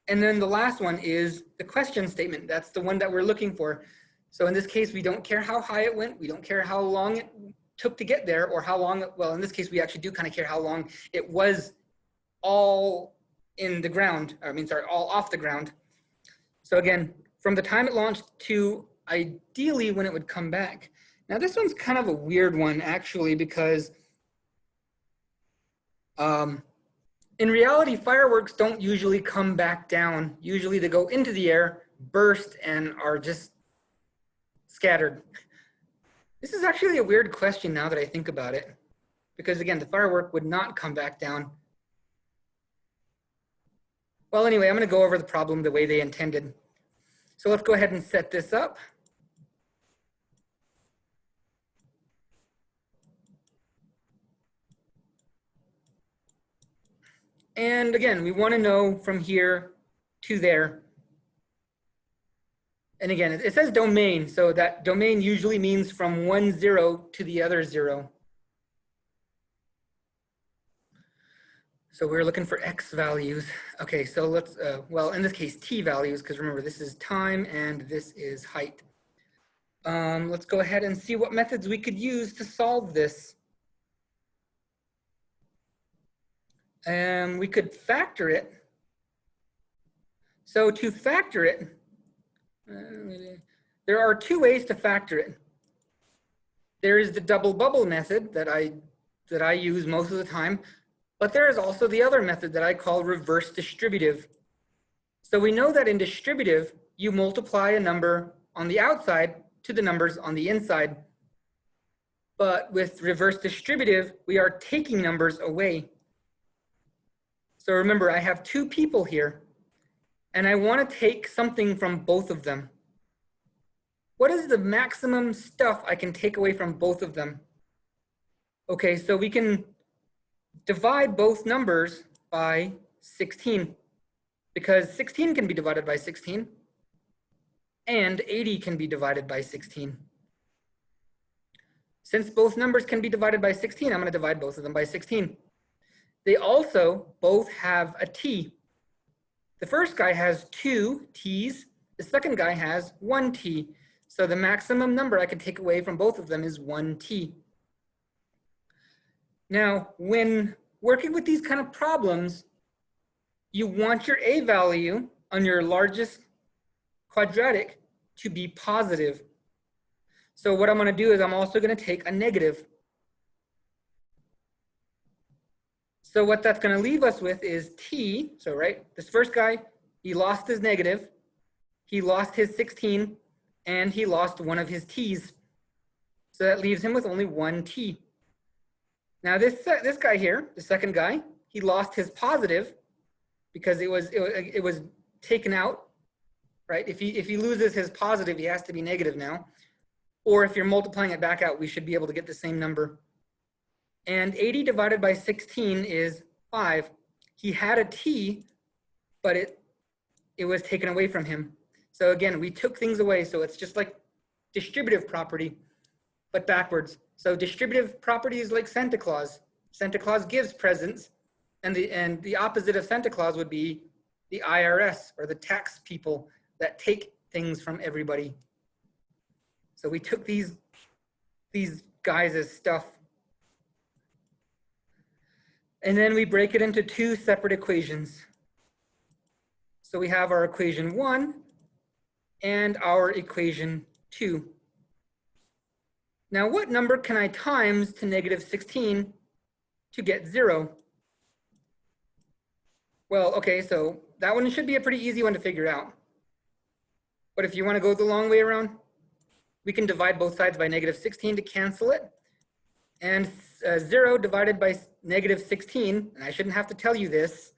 And then the last one is the question statement. That's the one that we're looking for. So in this case, we don't care how high it went. We don't care how long it took to get there, or how long, well, in this case, we actually do kind of care how long it was all in the ground, all off the ground. So again, from the time it launched to ideally when it would come back. Now this one's kind of a weird one actually, because in reality, fireworks don't usually come back down. Usually they go into the air, burst, and are just scattered. This is actually a weird question now that I think about it, because again, the firework would not come back down. Well, anyway, I'm going to go over the problem the way they intended. So let's go ahead and set this up. And again, we want to know from here to there. And again, it says domain, so that domain usually means from one 0 to the other 0. So we're looking for X values. Okay, so let's, well, in this case, T values, because remember, this is time and this is height. Let's go ahead and see what methods we could use to solve this. We could factor it. So to factor it, there are two ways to factor it. There is the double bubble method that I use most of the time, but there is also the other method that I call reverse distributive. So we know that in distributive, you multiply a number on the outside to the numbers on the inside. But with reverse distributive, we are taking numbers away. So remember, I have two people here, and I want to take something from both of them. What is the maximum stuff I can take away from both of them? Okay, so we can divide both numbers by 16, because 16 can be divided by 16, and 80 can be divided by 16. Since both numbers can be divided by 16, I'm going to divide both of them by 16. They also both have a t. The first guy has 2 t's. The second guy has 1 t. So the maximum number I can take away from both of them is 1 t. Now, when working with these kind of problems, you want your a value on your largest quadratic to be positive. So what I'm going to do is I'm also going to take a negative. So what that's going to leave us with is t. So right, this first guy, he lost his negative, he lost his 16, and he lost one of his t's. So that leaves him with only 1 t. Now this guy here, the second guy, he lost his positive because it was taken out, right? If he loses his positive, he has to be negative now. Or if you're multiplying it back out, we should be able to get the same number. And 80 divided by 16 is 5. He had a t, but it was taken away from him. So again, we took things away. So it's just like distributive property, but backwards. So distributive property is like Santa Claus. Santa Claus gives presents, and the opposite of Santa Claus would be the IRS, or the tax people that take things from everybody. So we took these guys as stuff. And then we break it into two separate equations. So we have our equation 1 and our equation 2. Now, what number can I times to negative 16 to get 0? Well, okay, so that one should be a pretty easy one to figure out. But if you want to go the long way around, we can divide both sides by negative 16 to cancel it. And 0 divided by negative 16, and I shouldn't have to tell you this,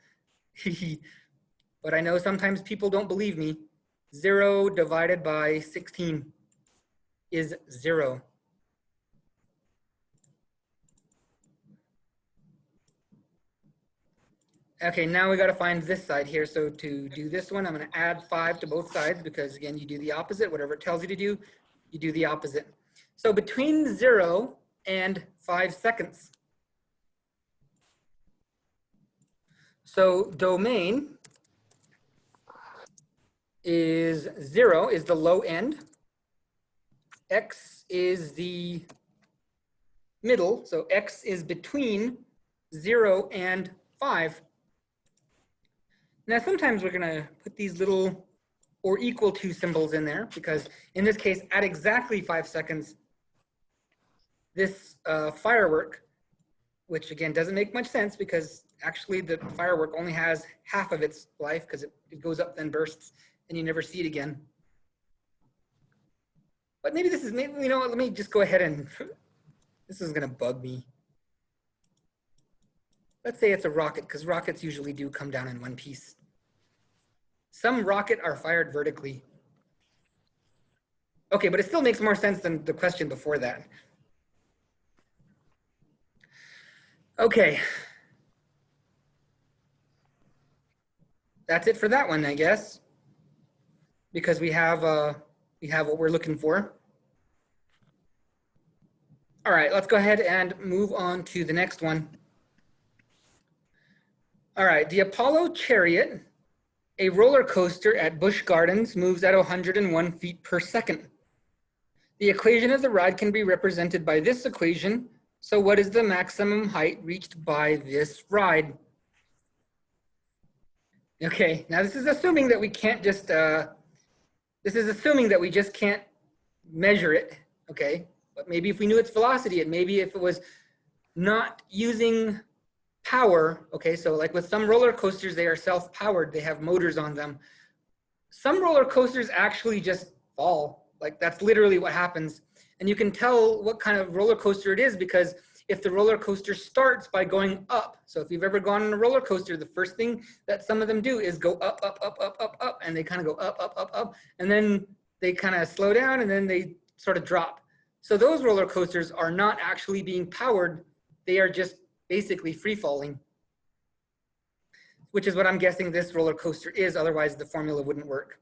but I know sometimes people don't believe me. 0 divided by 16 is 0. Okay, now we got to find this side here. So to do this one, I'm going to add 5 to both sides because, again, you do the opposite. Whatever it tells you to do, you do the opposite. So between 0 and 5 seconds. So domain is 0 is the low end. X is the middle. So X is between 0 and 5. Now, sometimes we're going to put these little or equal to symbols in there because in this case, at exactly 5 seconds, this firework, which again doesn't make much sense because actually the firework only has half of its life because it goes up then bursts and you never see it again. But maybe this is, maybe, you know what, let me just go ahead and, this is going to bug me. Let's say it's a rocket because rockets usually do come down in one piece. Some rocket are fired vertically. Okay, but it still makes more sense than the question before that. Okay. That's it for that one, I guess, because we have what we're looking for. All right, let's go ahead and move on to the next one. All right, the Apollo Chariot, a roller coaster at Busch Gardens, moves at 101 feet per second. The equation of the ride can be represented by this equation. So what is the maximum height reached by this ride? Okay, now this is assuming that we can't just, this is assuming that we just can't measure it, okay? But maybe if we knew its velocity, and maybe if it was not using power, okay? So like with some roller coasters, they are self-powered, they have motors on them. Some roller coasters actually just fall, like that's literally what happens. And you can tell what kind of roller coaster it is because if the roller coaster starts by going up, so if you've ever gone on a roller coaster, the first thing that some of them do is go up, up, up, up, up, up, and they kind of go up, up, up, up, and then they kind of slow down and then they sort of drop. So those roller coasters are not actually being powered. They are just basically free falling, which is what I'm guessing this roller coaster is. Otherwise the formula wouldn't work.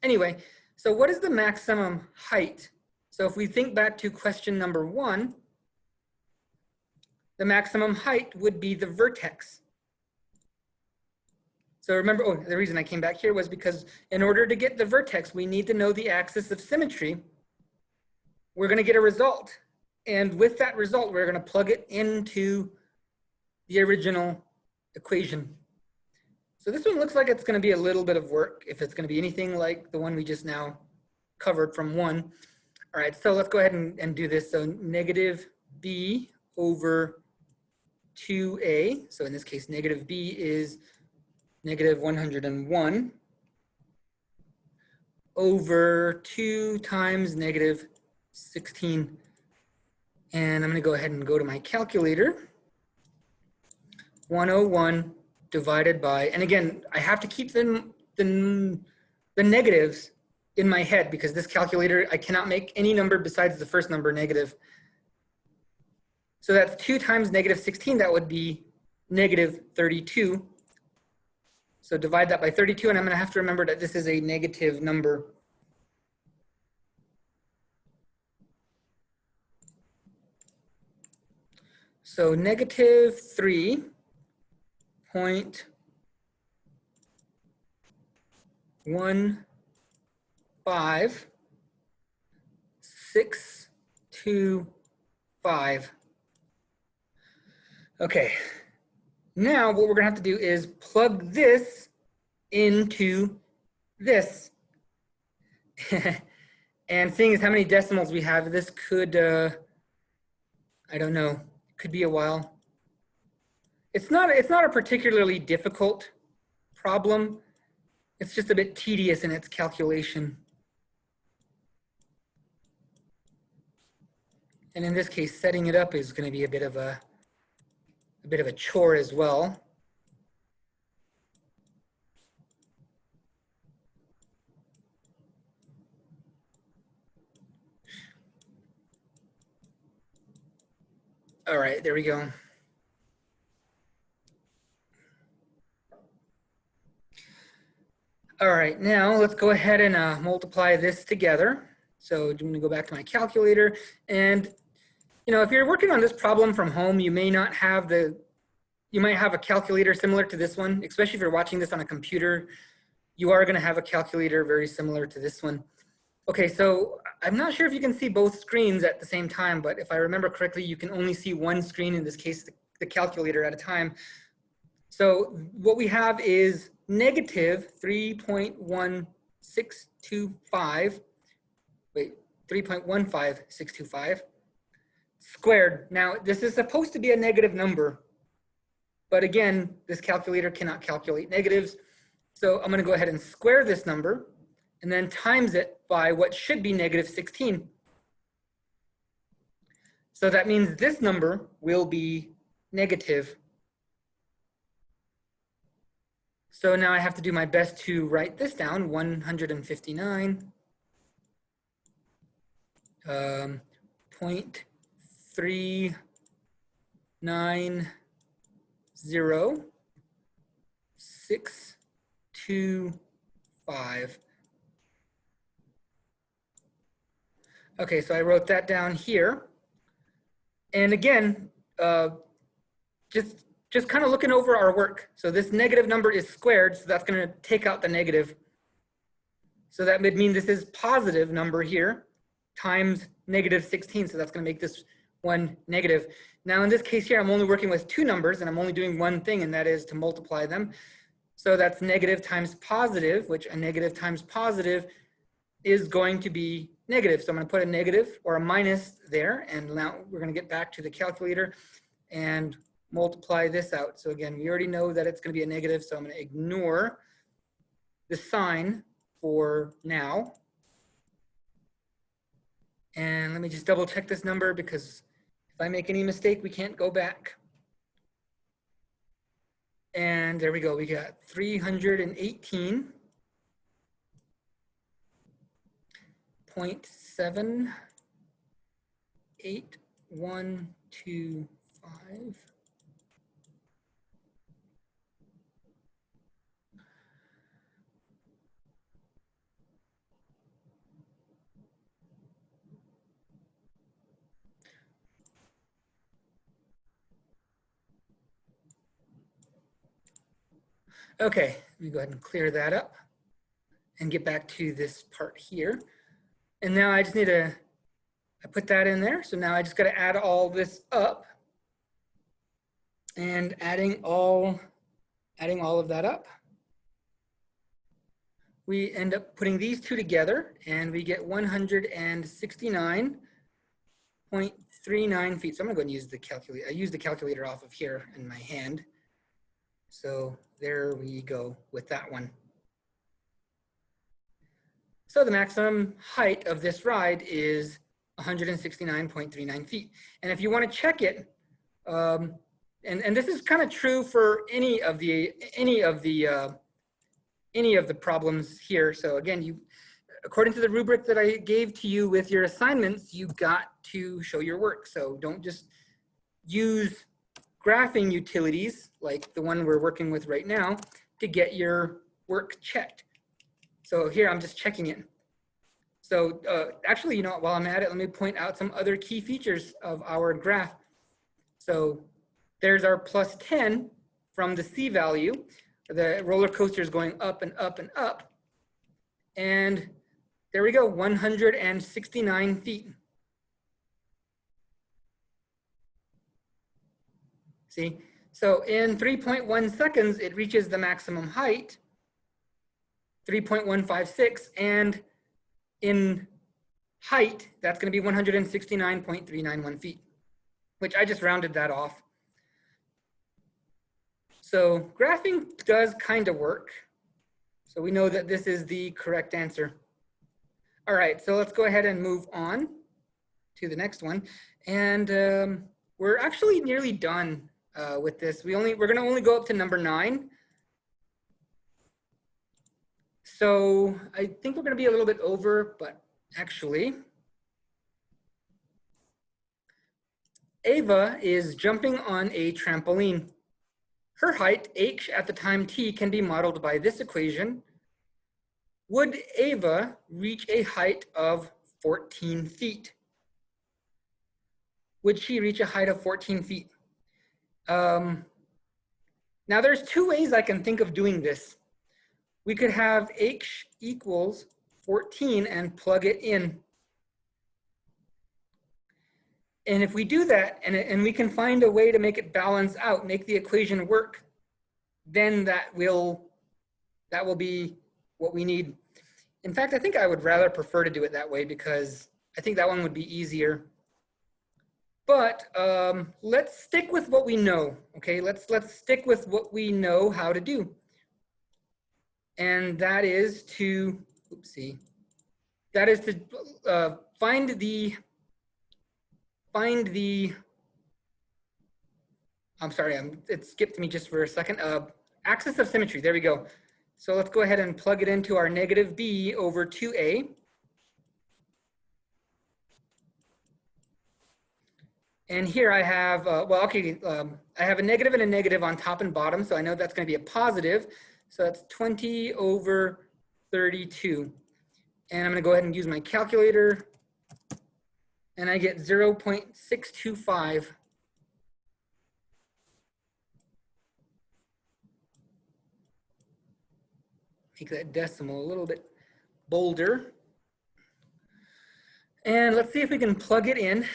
Anyway, so what is the maximum height? So if we think back to question number 1, the maximum height would be the vertex. So remember, oh, the reason I came back here was because in order to get the vertex, we need to know the axis of symmetry. We're going to get a result. And with that result, we're going to plug it into the original equation. So this one looks like it's going to be a little bit of work if it's going to be anything like the one we just now covered from 1. All right, so let's go ahead and do this. So negative b over 2a. So in this case, negative b is negative 101 over 2 times negative 16. And I'm going to go ahead and go to my calculator. 101 divided by, and again, I have to keep the negatives in my head because this calculator, I cannot make any number besides the first number negative. So that's 2 times negative 16, that would be negative 32. So divide that by 32, and I'm going to have to remember that this is a negative number. So negative 3.15625. Okay, now what we're gonna have to do is plug this into this. And seeing as how many decimals we have, this could, I don't know, could be a while. It's not a particularly difficult problem. It's just a bit tedious in its calculation. And in this case, setting it up is going to be a bit of a chore as well. All right, there we go. All right, now let's go ahead and multiply this together. So I'm going to go back to my calculator, and if you're working on this problem from home, you may not have you might have a calculator similar to this one, especially if you're watching this on a computer. You are going to have a calculator very similar to this one. Okay, so I'm not sure if you can see both screens at the same time, but if I remember correctly, you can only see one screen, in this case, the calculator at a time. So what we have is negative 3.1625, wait, 3.15625 squared. Now, this is supposed to be a negative number, but again, this calculator cannot calculate negatives. So I'm going to go ahead and square this number and then times it by what should be negative 16. So that means this number will be negative. So now I have to do my best to write this down, 159. 0.390,625. Okay, so I wrote that down here. And again, just kind of looking over our work. So this negative number is squared, so that's going to take out the negative. So that would mean this is positive number here times negative 16. So that's going to make this one negative. Now in this case here, I'm only working with two numbers and I'm only doing one thing, and that is to multiply them. So that's negative times positive, which a negative times positive is going to be negative. So I'm going to put a negative or a minus there. And now we're going to get back to the calculator and multiply this out. So again, we already know that it's going to be a negative, so I'm going to ignore the sign for now. And let me just double check this number, because if I make any mistake, we can't go back. And there we go. We got 318.78125. Okay, let me go ahead and clear that up and get back to this part here. And now I just need to, I put that in there. So now I just got to add all this up, and adding all of that up. We end up putting these two together and we get 169.39 feet. So I'm gonna go and use the calculator. I use the calculator off of here in my hand. So there we go with that one. So the maximum height of this ride is 169.39 feet. And if you want to check it, and this is kind of true for any of the problems here. So again, according to the rubric that I gave to you with your assignments, you got to show your work. So don't just use graphing utilities like the one we're working with right now to get your work checked. So here I'm just checking it. So actually, while I'm at it, let me point out some other key features of our graph. So there's our plus 10 from the C value. The roller coaster is going up and up and up. And there we go, 169 feet. See, so in 3.1 seconds, it reaches the maximum height, 3.156, and in height, that's going to be 169.391 feet, which I just rounded that off. So graphing does kind of work. So we know that this is the correct answer. All right, so let's go ahead and move on to the next one. And we're actually nearly done with this. We're going to only go up to number 9. So I think we're going to be a little bit over, but actually, Ava is jumping on a trampoline. Her height, h, at the time t, can be modeled by this equation. would Ava reach a height of 14 feet? Would she reach a height of 14 feet? Now there's two ways I can think of doing this. We could have h equals 14 and plug it in. And if we do that, and we can find a way to make it balance out, make the equation work, then that will be what we need. In fact, I think I would rather prefer to do it that way because I think that one would be easier. But let's stick with what we know, okay? Let's stick with what we know how to do. And that is to, find the, I'm sorry, it skipped me just for a second. Axis of symmetry, there we go. So let's go ahead and plug it into our negative b over 2a. And here I have, I have a negative and a negative on top and bottom, so I know that's going to be a positive. So that's 20 over 32. And I'm going to go ahead and use my calculator. And I get 0.625. Make that decimal a little bit bolder. And let's see if we can plug it in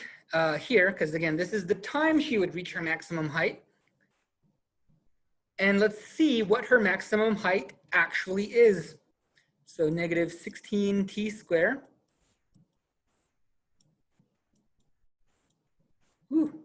here, because again, this is the time she would reach her maximum height. And let's see what her maximum height actually is. So negative 16t squared. Whew.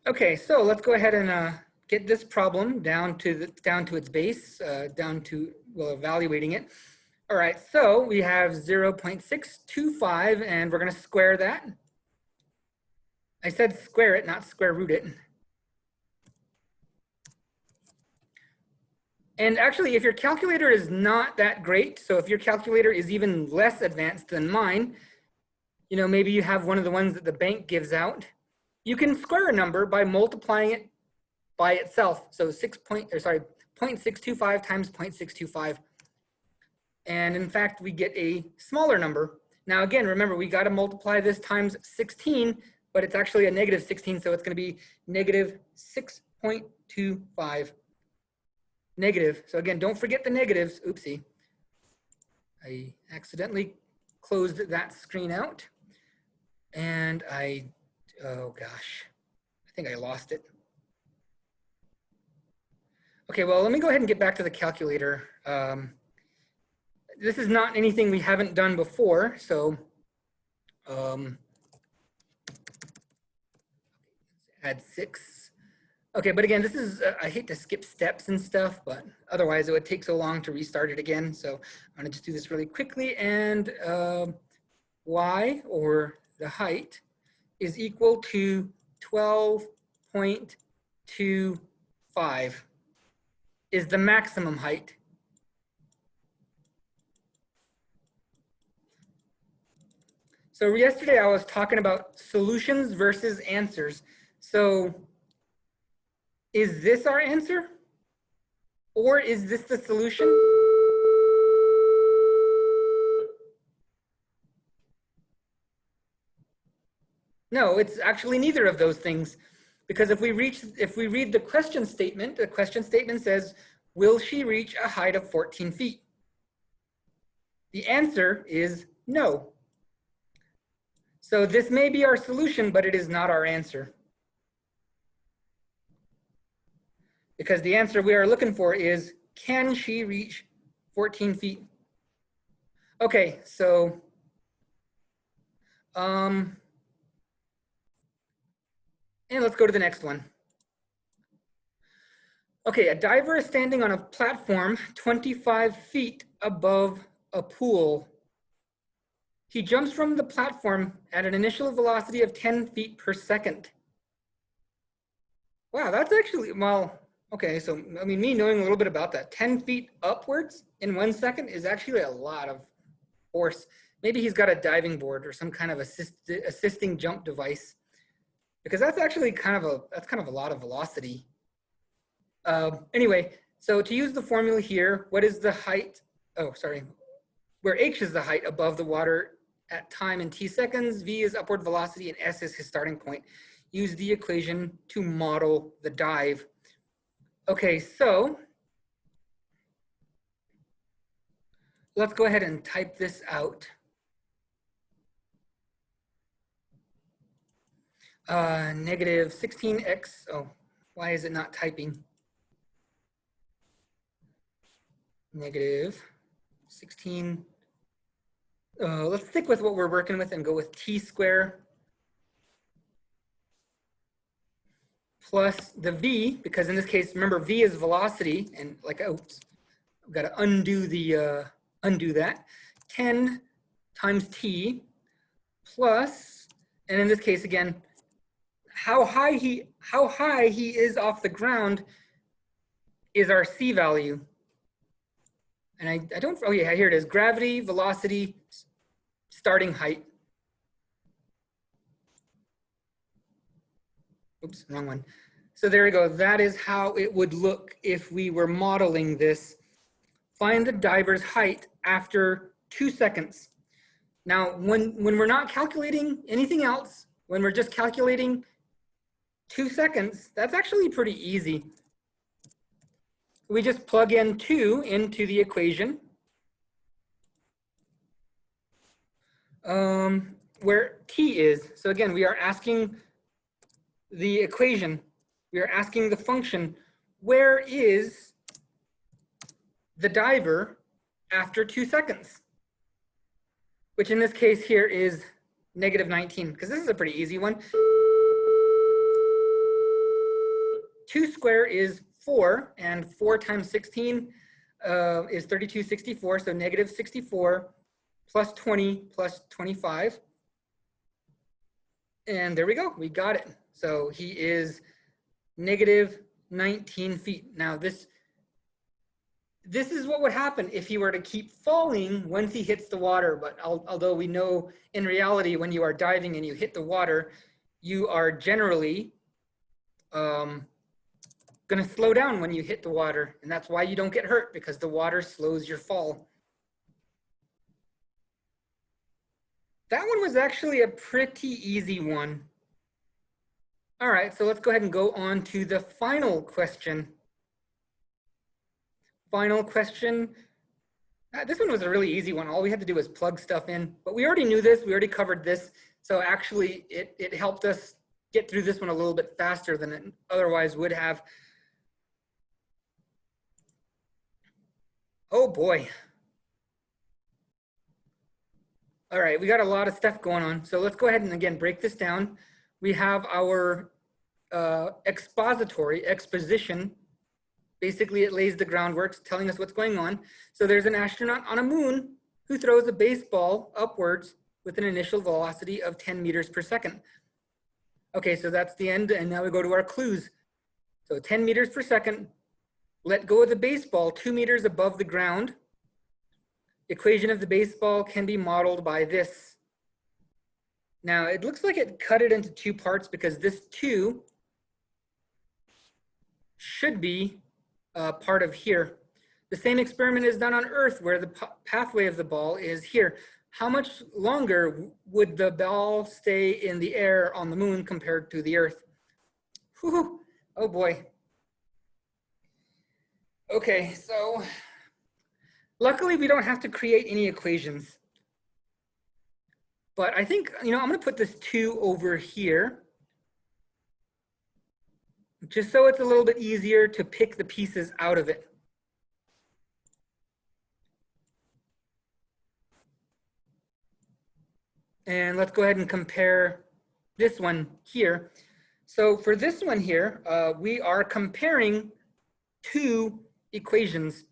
Okay, so let's go ahead and get this problem down to its base, evaluating it. All right, so we have 0.625, and we're going to square that. I said square it, not square root it. And actually, if your calculator is not that great, so if your calculator is even less advanced than mine, you know, maybe you have one of the ones that the bank gives out, you can square a number by multiplying it by itself. So 0.625 times 0.625. And in fact, we get a smaller number. Now again, remember, we got to multiply this times 16, but it's actually a negative 16, so it's going to be negative 6.25. Negative. So again, don't forget the negatives. Oopsie. I accidentally closed that screen out. And oh gosh, I think I lost it. Okay, well, let me go ahead and get back to the calculator. This is not anything we haven't done before, so add 6. Okay, but again, this is, I hate to skip steps and stuff, but otherwise it would take so long to restart it again. So I'm gonna just do this really quickly, and y, or the height, is equal to 12.25 is the maximum height. So yesterday I was talking about solutions versus answers. So is this our answer? Or is this the solution? No, it's actually neither of those things. Because if we read the question statement says, will she reach a height of 14 feet? The answer is no. So this may be our solution, but it is not our answer. Because the answer we are looking for is, can she reach 14 feet? Okay, so and let's go to the next one. Okay, a diver is standing on a platform 25 feet above a pool. He jumps from the platform at an initial velocity of 10 feet per second. Wow, that's actually, well, okay, so I mean, me knowing a little bit about that, 10 feet upwards in 1 second is actually a lot of force. Maybe he's got a diving board or some kind of assisting jump device, because that's actually kind of a lot of velocity. Anyway, so to use the formula here, what is the height? Oh, sorry. Where h is the height above the water at time in t seconds, v is upward velocity, and s is his starting point. Use the equation to model the dive. Okay, so let's go ahead and type this out. Negative 16x, oh, why is it not typing? Negative 16, let's stick with what we're working with and go with t square plus the v, because in this case, remember v is velocity, and like, oops, I've got to undo that, 10 times t plus, and in this case again, how high he is off the ground is our c value. And I don't, oh yeah, here it is, gravity, velocity, starting height. Oops, wrong one. So there we go. That is how it would look if we were modeling this. Find the diver's height after 2 seconds. Now, when we're not calculating anything else, when we're just calculating 2 seconds, that's actually pretty easy. We just plug in 2 into the equation. Where t is. So again, we are asking the equation. We are asking the function, where is the diver after 2 seconds? Which in this case here is negative 19, because this is a pretty easy one. 2 squared is 4, and 4 times 16 is 3264, so negative 64 plus 20 plus 25. And there we go, we got it. So he is negative 19 feet. Now this is what would happen if he were to keep falling once he hits the water. But although we know in reality, when you are diving and you hit the water, you are generally going to slow down when you hit the water. And that's why you don't get hurt, because the water slows your fall. That one was actually a pretty easy one. All right, so let's go ahead and go on to the final question. Final question. This one was a really easy one. All we had to do was plug stuff in, but we already knew this. We already covered this. So actually it helped us get through this one a little bit faster than it otherwise would have. Oh boy. All right, we got a lot of stuff going on. So let's go ahead and again, break this down. We have our exposition. Basically, it lays the groundwork, telling us what's going on. So there's an astronaut on a moon who throws a baseball upwards with an initial velocity of 10 meters per second. Okay, so that's the end, and now we go to our clues. So 10 meters per second, let go of the baseball 2 meters above the ground. Equation of the baseball can be modeled by this. Now, it looks like it cut it into 2 parts because this 2 should be part of here. The same experiment is done on Earth where the pathway of the ball is here. How much longer would the ball stay in the air on the moon compared to the Earth? Whew. Oh boy. Okay, so luckily we don't have to create any equations. But I think, I'm gonna put this 2 over here, just so it's a little bit easier to pick the pieces out of it. And let's go ahead and compare this one here. So for this one here, we are comparing 2 equations.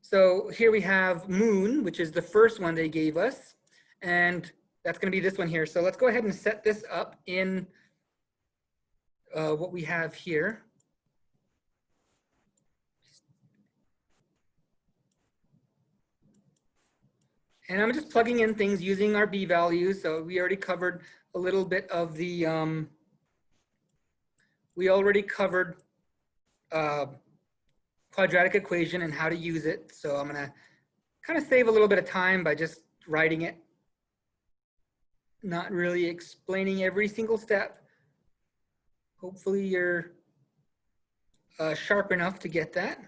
So here we have moon, which is the first one they gave us, and that's going to be this one here. So let's go ahead and set this up in what we have here. And I'm just plugging in things using our B values. So we already covered a little bit of the, quadratic equation and how to use it. So I'm gonna kind of save a little bit of time by just writing it, not really explaining every single step. Hopefully you're sharp enough to get that.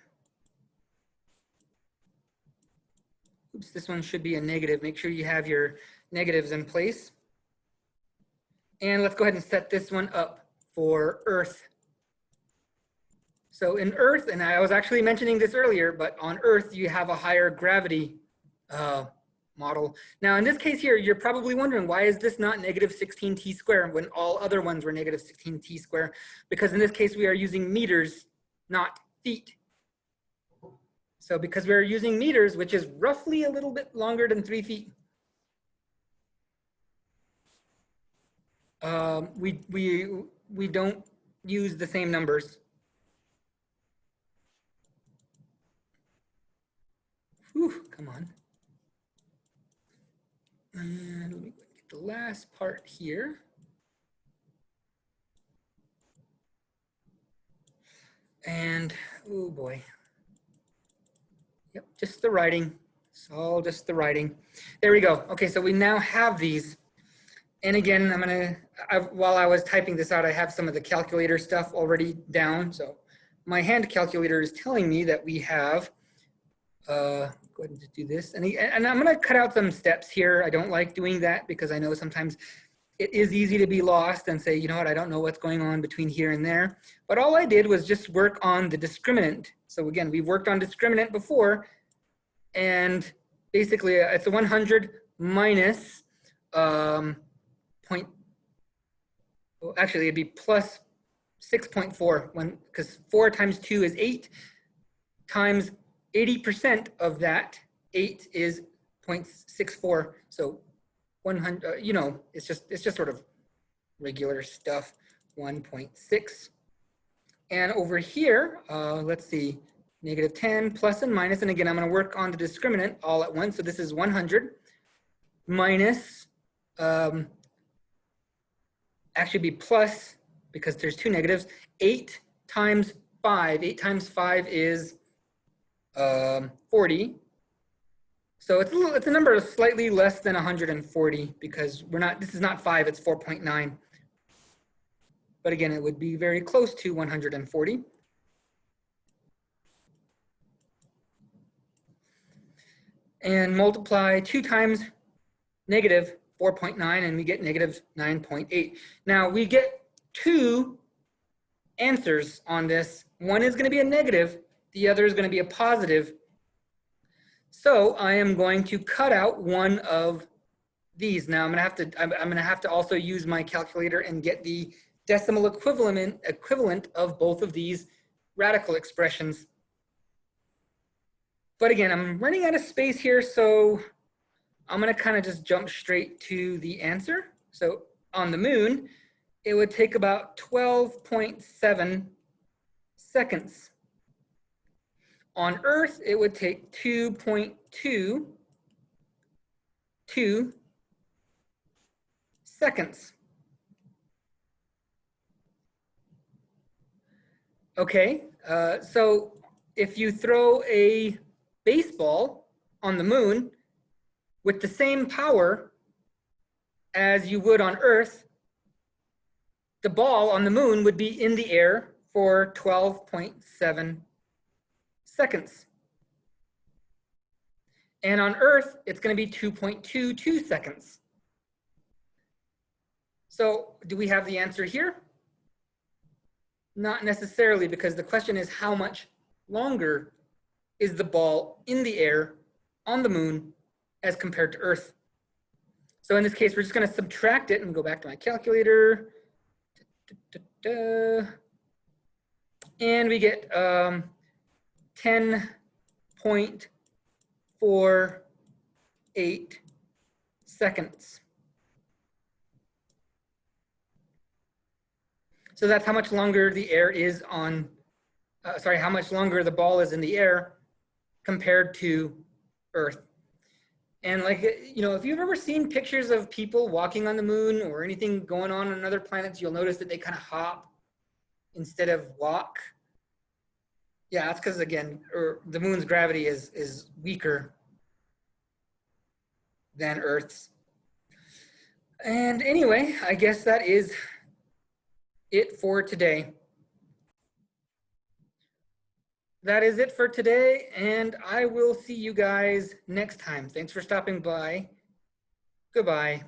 Oops, this one should be a negative. Make sure you have your negatives in place. And let's go ahead and set this one up for Earth. So in Earth, and I was actually mentioning this earlier, but on Earth you have a higher gravity model. Now in this case here, you're probably wondering, why is this not negative 16t squared when all other ones were negative 16t squared? Because in this case we are using meters, not feet. So because we're using meters, which is roughly a little bit longer than 3 feet, we don't use the same numbers. Whew, come on. And let me get the last part here. And, oh boy. Yep, just the writing. It's all just the writing. There we go. Okay, so we now have these. And again, while I was typing this out, I have some of the calculator stuff already down. So my hand calculator is telling me that we have, go ahead and just do this. And I'm gonna cut out some steps here. I don't like doing that because I know sometimes it is easy to be lost and say, you know what, I don't know what's going on between here and there. But all I did was just work on the discriminant. So again, we've worked on discriminant before, and basically it's a 100 minus actually it'd be plus 6.4 because 4 times 2 is 8 times 80% of that 8 is 0.64. So 100, you know, it's just sort of regular stuff. 1.6. And over here, let's see, negative 10 plus and minus. And again, I'm going to work on the discriminant all at once. So this is 100 minus, actually be plus, because there's 2 negatives, 8 times 5. 8 times 5 is 40. So it's a number slightly less than 140 because this is not 5, it's 4.9. But again, it would be very close to 140. And multiply 2 times negative 4.9 and we get negative 9.8. Now we get 2 answers on this. One is going to be a negative, the other is going to be a positive. So I am going to cut out one of these. Now I'm going to have to also use my calculator and get the decimal equivalent of both of these radical expressions. But again, I'm running out of space here, so I'm going to kind of just jump straight to the answer. So on the moon, it would take about 12.7 seconds. On Earth, it would take 2.22 seconds. Okay, so if you throw a baseball on the moon with the same power as you would on Earth, the ball on the moon would be in the air for 12.7 seconds. And on Earth, it's going to be 2.22 seconds. So do we have the answer here? Not necessarily, because the question is how much longer is the ball in the air on the moon as compared to Earth. So in this case, we're just going to subtract it and go back to my calculator. And we get 10.48 seconds. So that's how much longer the air is on, how much longer the ball is in the air compared to Earth. And like, you know, if you've ever seen pictures of people walking on the moon or anything going on other planets, you'll notice that they kind of hop instead of walk. Yeah, that's because, again, the moon's gravity is weaker than Earth's. And anyway, I guess that is it for today. That is it for today, and I will see you guys next time. Thanks for stopping by. Goodbye.